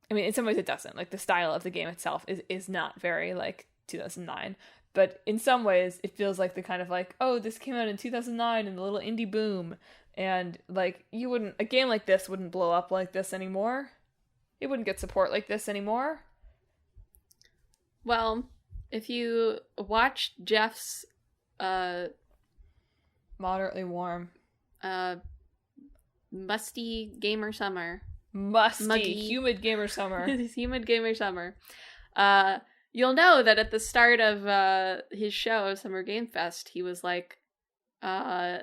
Speaker 1: I mean, in some ways it doesn't. Like, the style of the game itself is not very, like, 2009. But in some ways, it feels like the kind of, like, oh, this came out in 2009 and the little indie boom. And, like, a game like this wouldn't blow up like this anymore. It wouldn't get support like this anymore.
Speaker 2: Well, if you watch Jeff's
Speaker 1: moderately warm
Speaker 2: musty gamer summer.
Speaker 1: Muggy, humid gamer summer.
Speaker 2: His humid gamer summer. You'll know that at the start of his show, Summer Game Fest, he was like,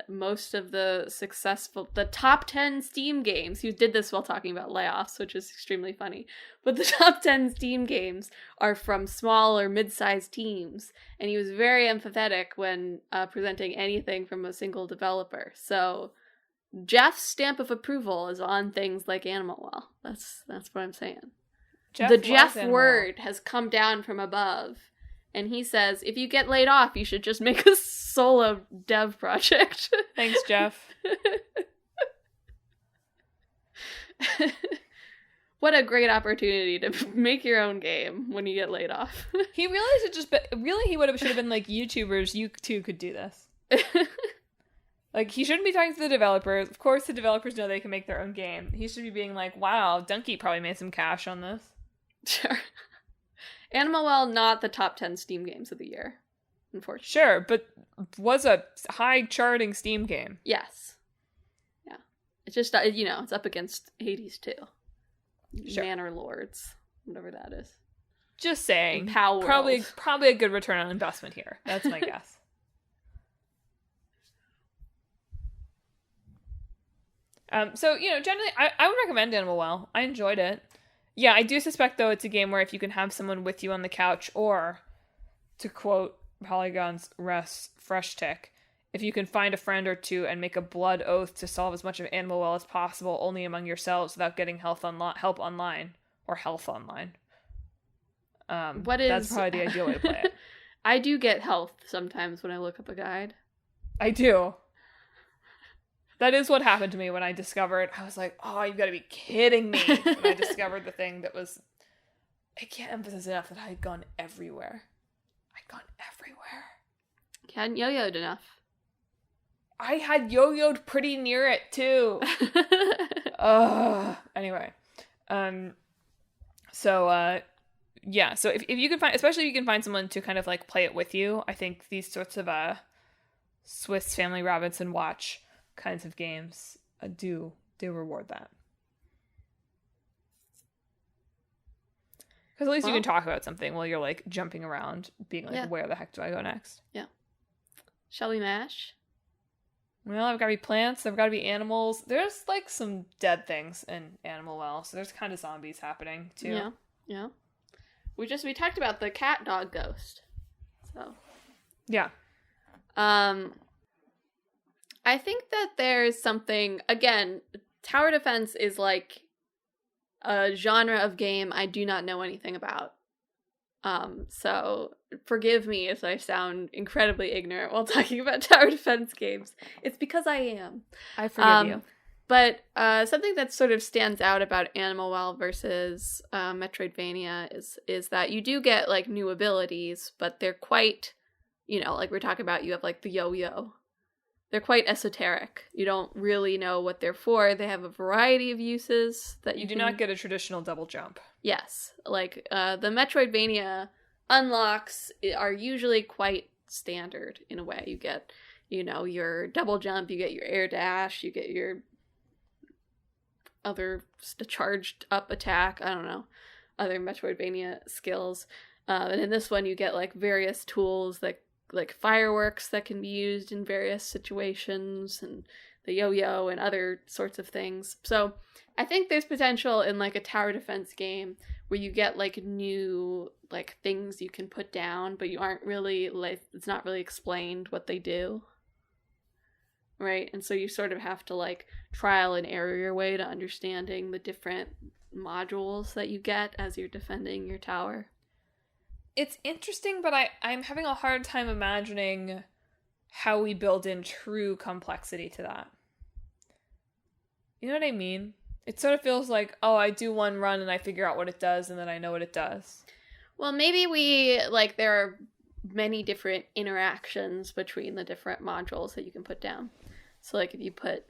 Speaker 2: most of the top 10 Steam games, he did this while talking about layoffs, which is extremely funny, but the top 10 Steam games are from small or mid-sized teams, and he was very empathetic when presenting anything from a single developer. So Jeff's stamp of approval is on things like Animal Well. That's what I'm saying. The Jeff word has come down from above, and he says, if you get laid off, you should just make a solo dev project.
Speaker 1: Thanks, Jeff.
Speaker 2: What a great opportunity to make your own game when you get laid off.
Speaker 1: He really should should have been like, YouTubers, you too could do this. Like, he shouldn't be talking to the developers. Of course, the developers know they can make their own game. He should be being like, wow, Donkey probably made some cash on this.
Speaker 2: Sure. Animal Well, not the top 10 Steam games of the year, unfortunately.
Speaker 1: Sure, but was a high charting Steam game.
Speaker 2: Yes. Yeah. It's just, it's up against Hades 2.
Speaker 1: Sure.
Speaker 2: Manor Lords, whatever that is.
Speaker 1: Just saying.
Speaker 2: Power
Speaker 1: probably a good return on investment here. That's my guess. So, generally, I would recommend Animal Well. I enjoyed it. Yeah, I do suspect, though, it's a game where if you can have someone with you on the couch, or, to quote Polygon's Fresh Tick, if you can find a friend or two and make a blood oath to solve as much of Animal Well as possible only among yourselves without getting help online. Or health online. That's probably the ideal way to play it.
Speaker 2: I do get health sometimes when I look up a guide.
Speaker 1: I do. That is what happened to me when I discovered, I was like, oh, you've got to be kidding me. When I discovered the thing that was, I can't emphasize enough that I had gone everywhere.
Speaker 2: You hadn't yo-yoed enough.
Speaker 1: I had yo-yoed pretty near it, too. Anyway. So if you can find, especially if you can find someone to kind of like play it with you, I think these sorts of Swiss Family Robinson Watch kinds of games do reward that. Because at least you can talk about something while you're like jumping around, being like, where the heck do I go next?
Speaker 2: Yeah. Shall we mash?
Speaker 1: Well, I've got to be plants, there've got to be animals. There's like some dead things in Animal Well, so there's kind of zombies happening too.
Speaker 2: Yeah. We talked about the cat dog ghost. So.
Speaker 1: Yeah.
Speaker 2: I think that there's something, again, tower defense is like a genre of game I do not know anything about. So forgive me if I sound incredibly ignorant while talking about tower defense games. It's because I am.
Speaker 1: I forgive you.
Speaker 2: But something that sort of stands out about Animal Well versus Metroidvania is that you do get like new abilities, but they're quite, like we're talking about, you have like the yo-yo. They're quite esoteric. You don't really know what they're for. They have a variety of uses that
Speaker 1: you do not get a traditional double jump.
Speaker 2: Yes. Like, the Metroidvania unlocks are usually quite standard in a way. You get, your double jump, you get your air dash, you get your other charged up attack, I don't know, other Metroidvania skills. And in this one, you get, like, various tools that like fireworks that can be used in various situations, and the yo-yo and other sorts of things. So I think there's potential in like a tower defense game where you get like new like things you can put down, but you aren't really like, it's not really explained what they do. Right? And so you sort of have to like trial and error your way to understanding the different modules that you get as you're defending your tower.
Speaker 1: It's interesting, but I'm having a hard time imagining how we build in true complexity to that. You know what I mean? It sort of feels like, oh, I do one run and I figure out what it does and then I know what it does.
Speaker 2: Well, maybe there are many different interactions between the different modules that you can put down. So, like, if you put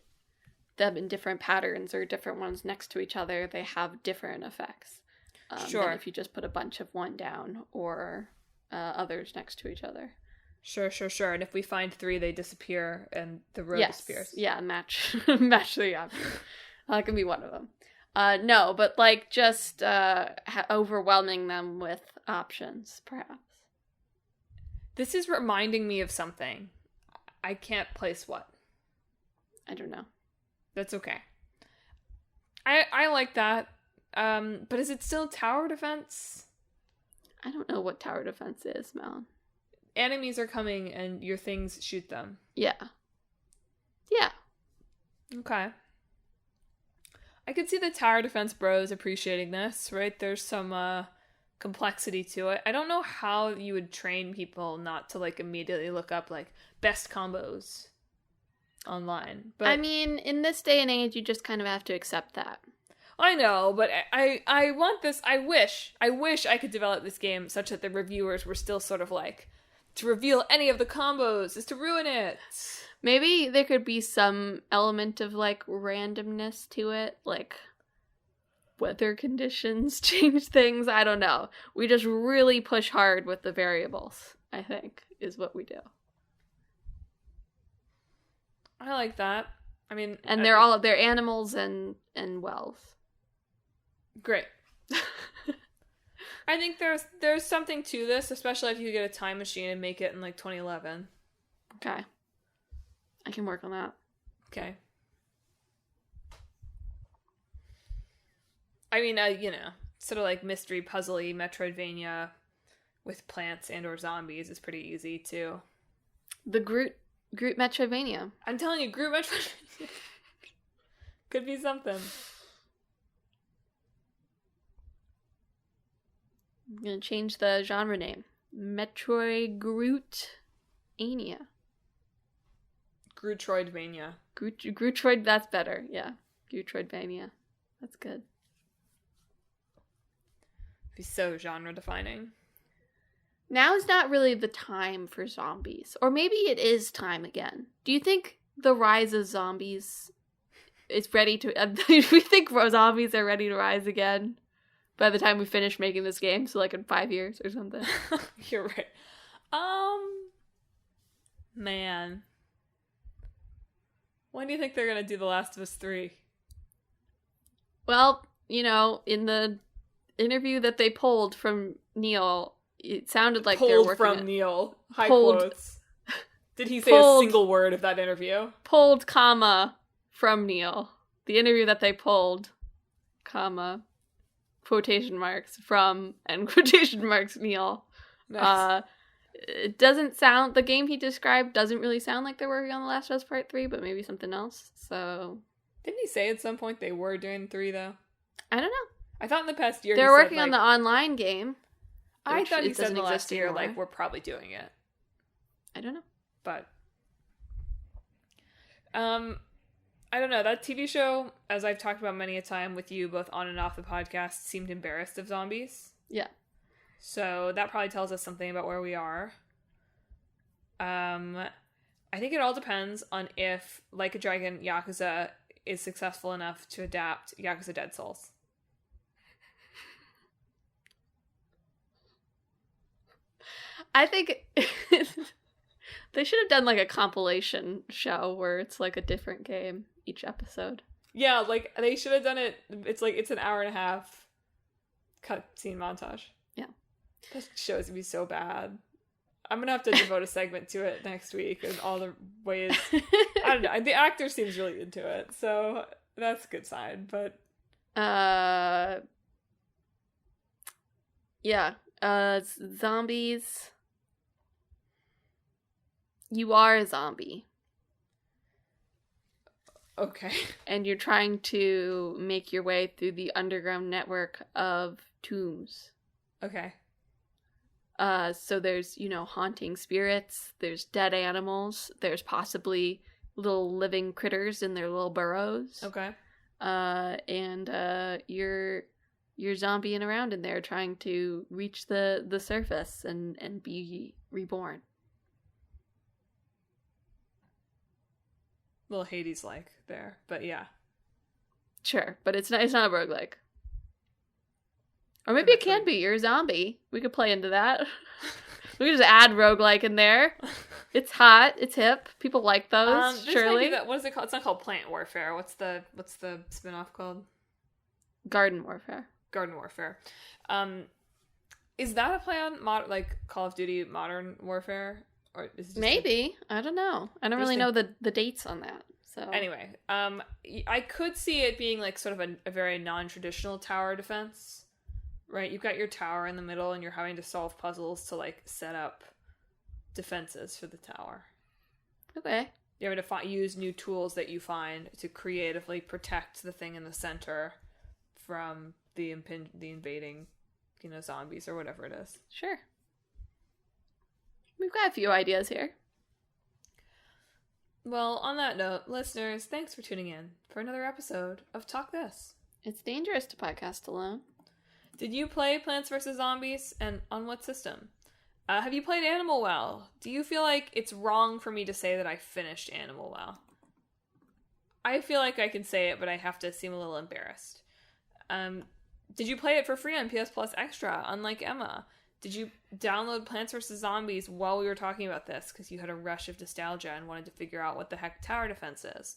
Speaker 2: them in different patterns or different ones next to each other, they have different effects.
Speaker 1: Sure.
Speaker 2: Than if you just put a bunch of one down or others next to each other.
Speaker 1: Sure. And if we find 3, they disappear and the row disappears.
Speaker 2: Yeah, match the option. That can be one of them. No, but like just overwhelming them with options, perhaps.
Speaker 1: This is reminding me of something. I can't place what.
Speaker 2: I don't know.
Speaker 1: That's okay. I like that. But is it still tower defense?
Speaker 2: I don't know what tower defense is, Mel.
Speaker 1: Enemies are coming and your things shoot them.
Speaker 2: Yeah.
Speaker 1: Okay. I could see the tower defense bros appreciating this, right? There's some complexity to it. I don't know how you would train people not to like immediately look up like best combos online. But
Speaker 2: I mean, in this day and age, you just kind of have to accept that.
Speaker 1: I know, but I want this. I wish I could develop this game such that the reviewers were still sort of like, to reveal any of the combos is to ruin it.
Speaker 2: Maybe there could be some element of like randomness to it, like weather conditions change things. I don't know. We just really push hard with the variables, I think, is what we do.
Speaker 1: I like that. I mean,
Speaker 2: and they're animals and wells.
Speaker 1: Great. I think there's something to this, especially if you get a time machine and make it in like 2011.
Speaker 2: Okay. I can work on that.
Speaker 1: Okay. I mean, sort of like mystery, puzzly, Metroidvania with plants and or zombies is pretty easy too.
Speaker 2: The Groot Metroidvania.
Speaker 1: I'm telling you, Groot Metroidvania could be something.
Speaker 2: I'm gonna change the genre name. Metroid Grootania.
Speaker 1: Grootroidvania.
Speaker 2: Grootroid, that's better. Yeah. Grootroidvania. That's good.
Speaker 1: Be so genre defining.
Speaker 2: Now is not really the time for zombies. Or maybe it is time again. Do you think the rise of zombies is ready to... do we think zombies are ready to rise again by the time we finish making this game? So like in 5 years or something?
Speaker 1: You're right. Man. When do you think they're going to do The Last of Us 3?
Speaker 2: Well, in the interview that they pulled from Neil... It sounded like they're working
Speaker 1: from Neil. High quotes. Did he say a single word of that interview?
Speaker 2: Pulled, comma, from Neil. The interview that they pulled, comma, quotation marks, from, and quotation marks, Neil. Nice. It doesn't sound... The game he described doesn't really sound like they're working on The Last of Us Part 3, but maybe something else, so...
Speaker 1: Didn't he say at some point they were doing 3, though?
Speaker 2: I don't know.
Speaker 1: I thought in the past year
Speaker 2: they're working on the online game.
Speaker 1: I thought he said in the last year, like, we're probably doing it.
Speaker 2: I don't know.
Speaker 1: But, I don't know. That TV show, as I've talked about many a time with you, both on and off the podcast, seemed embarrassed of zombies.
Speaker 2: Yeah.
Speaker 1: So that probably tells us something about where we are. I think it all depends on if, Like a Dragon, Yakuza is successful enough to adapt Yakuza Dead Souls.
Speaker 2: I think they should have done like a compilation show where it's like a different game each episode.
Speaker 1: Yeah, like they should have done it. It's an hour and a half cutscene montage.
Speaker 2: Yeah.
Speaker 1: That show's gonna be so bad. I'm gonna have to devote a segment to it next week and all the ways. I don't know. The actor seems really into it, so that's a good sign. But
Speaker 2: yeah, zombies. You are a zombie.
Speaker 1: Okay.
Speaker 2: And you're trying to make your way through the underground network of tombs.
Speaker 1: Okay.
Speaker 2: So there's, haunting spirits, there's dead animals, there's possibly little living critters in their little burrows.
Speaker 1: Okay.
Speaker 2: And you're zombieing around in there trying to reach the surface and be reborn.
Speaker 1: Little Hades-like there, but yeah.
Speaker 2: Sure, but it's not a roguelike. Or maybe it can be. You're a zombie. We could play into that. We could just add roguelike in there. It's hot. It's hip. People like those. Surely.
Speaker 1: What is it called? It's not called Plant Warfare. What's the spin-off called?
Speaker 2: Garden Warfare.
Speaker 1: Garden Warfare. Is that a play on Call of Duty Modern Warfare? Or is it just
Speaker 2: maybe. I don't know. I don't really know the dates on that. So
Speaker 1: anyway, I could see it being like sort of a very non-traditional tower defense. Right, you've got your tower in the middle and you're having to solve puzzles to like set up defenses for the tower.
Speaker 2: Okay.
Speaker 1: You're having to use new tools that you find to creatively protect the thing in the center from the invading, zombies or whatever it is.
Speaker 2: Sure. We've got a few ideas here.
Speaker 1: Well, on that note, listeners, thanks for tuning in for another episode of Talk This.
Speaker 2: It's dangerous to podcast alone.
Speaker 1: Did you play Plants vs. Zombies, and on what system? Have you played Animal Well? Do you feel like it's wrong for me to say that I finished Animal Well? I feel like I can say it, but I have to seem a little embarrassed. Did you play it for free on PS Plus Extra, unlike Emma? Did you download Plants vs. Zombies while we were talking about this because you had a rush of nostalgia and wanted to figure out what the heck tower defense is?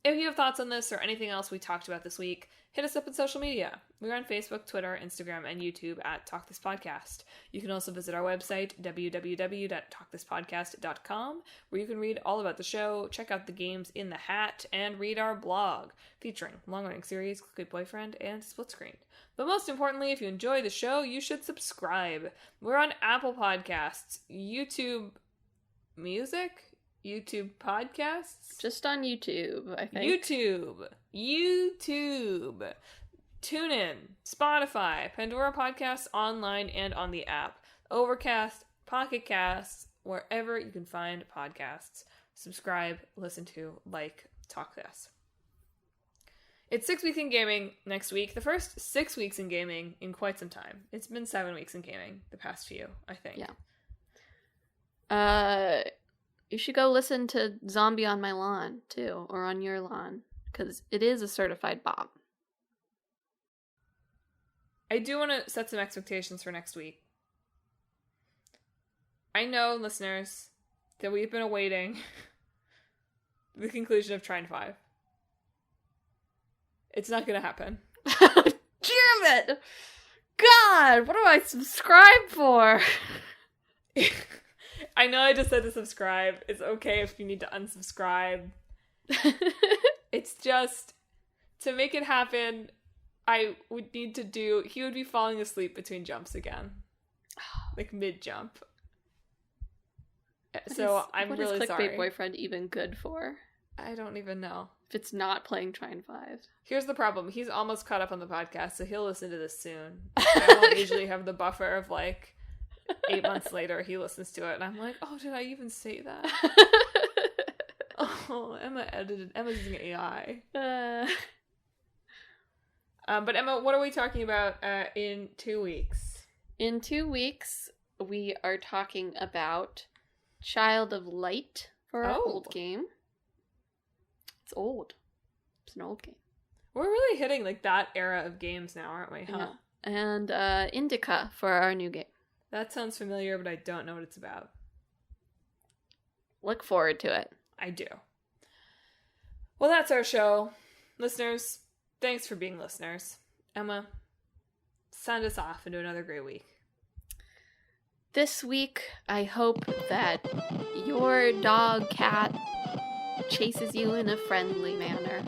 Speaker 1: If you have thoughts on this or anything else we talked about this week, hit us up on social media. We're on Facebook, Twitter, Instagram, and YouTube at Talk This Podcast. You can also visit our website, www.talkthispodcast.com, where you can read all about the show, check out the games in the hat, and read our blog, featuring long-running series, Clickbait Boyfriend, and Split Screen. But most importantly, if you enjoy the show, you should subscribe. We're on Apple Podcasts, YouTube Music, YouTube Podcasts?
Speaker 2: Just on YouTube, I think.
Speaker 1: YouTube. TuneIn, Spotify, Pandora Podcasts, online and on the app. Overcast, Pocket Casts, wherever you can find podcasts. Subscribe, listen to, like, talk this. It's 6 weeks in gaming next week. The first 6 weeks in gaming in quite some time. It's been 7 weeks in gaming the past few, I think.
Speaker 2: Yeah. You should go listen to Zombie on My Lawn, too, or On Your Lawn, because it is a certified bop.
Speaker 1: I do want to set some expectations for next week. I know, listeners, that we've been awaiting the conclusion of Trine 5. It's not going to happen.
Speaker 2: Damn it! God, what do I subscribe for?
Speaker 1: I know I just said to subscribe. It's okay if you need to unsubscribe. It's just, to make it happen, I would need to he would be falling asleep between jumps again. Like mid-jump. So I'm really sorry.
Speaker 2: What is Clickbait Boyfriend even good for?
Speaker 1: I don't even know.
Speaker 2: If it's not playing Trine 5.
Speaker 1: Here's the problem. He's almost caught up on the podcast, so he'll listen to this soon. I won't usually have the buffer of 8 months later he listens to it, and I'm like, oh, did I even say that? Oh, Emma's using AI. But Emma, what are we talking about in 2 weeks?
Speaker 2: In 2 weeks, we are talking about Child of Light for our old game. It's old. It's an old game.
Speaker 1: We're really hitting that era of games now, aren't we? Huh?
Speaker 2: Yeah. And Indica for our new game.
Speaker 1: That sounds familiar, but I don't know what it's about.
Speaker 2: Look forward to it.
Speaker 1: I do. Well, that's our show. Listeners, thanks for being listeners. Emma, send us off into another great week.
Speaker 2: This week, I hope that your dog, cat, chases you in a friendly manner.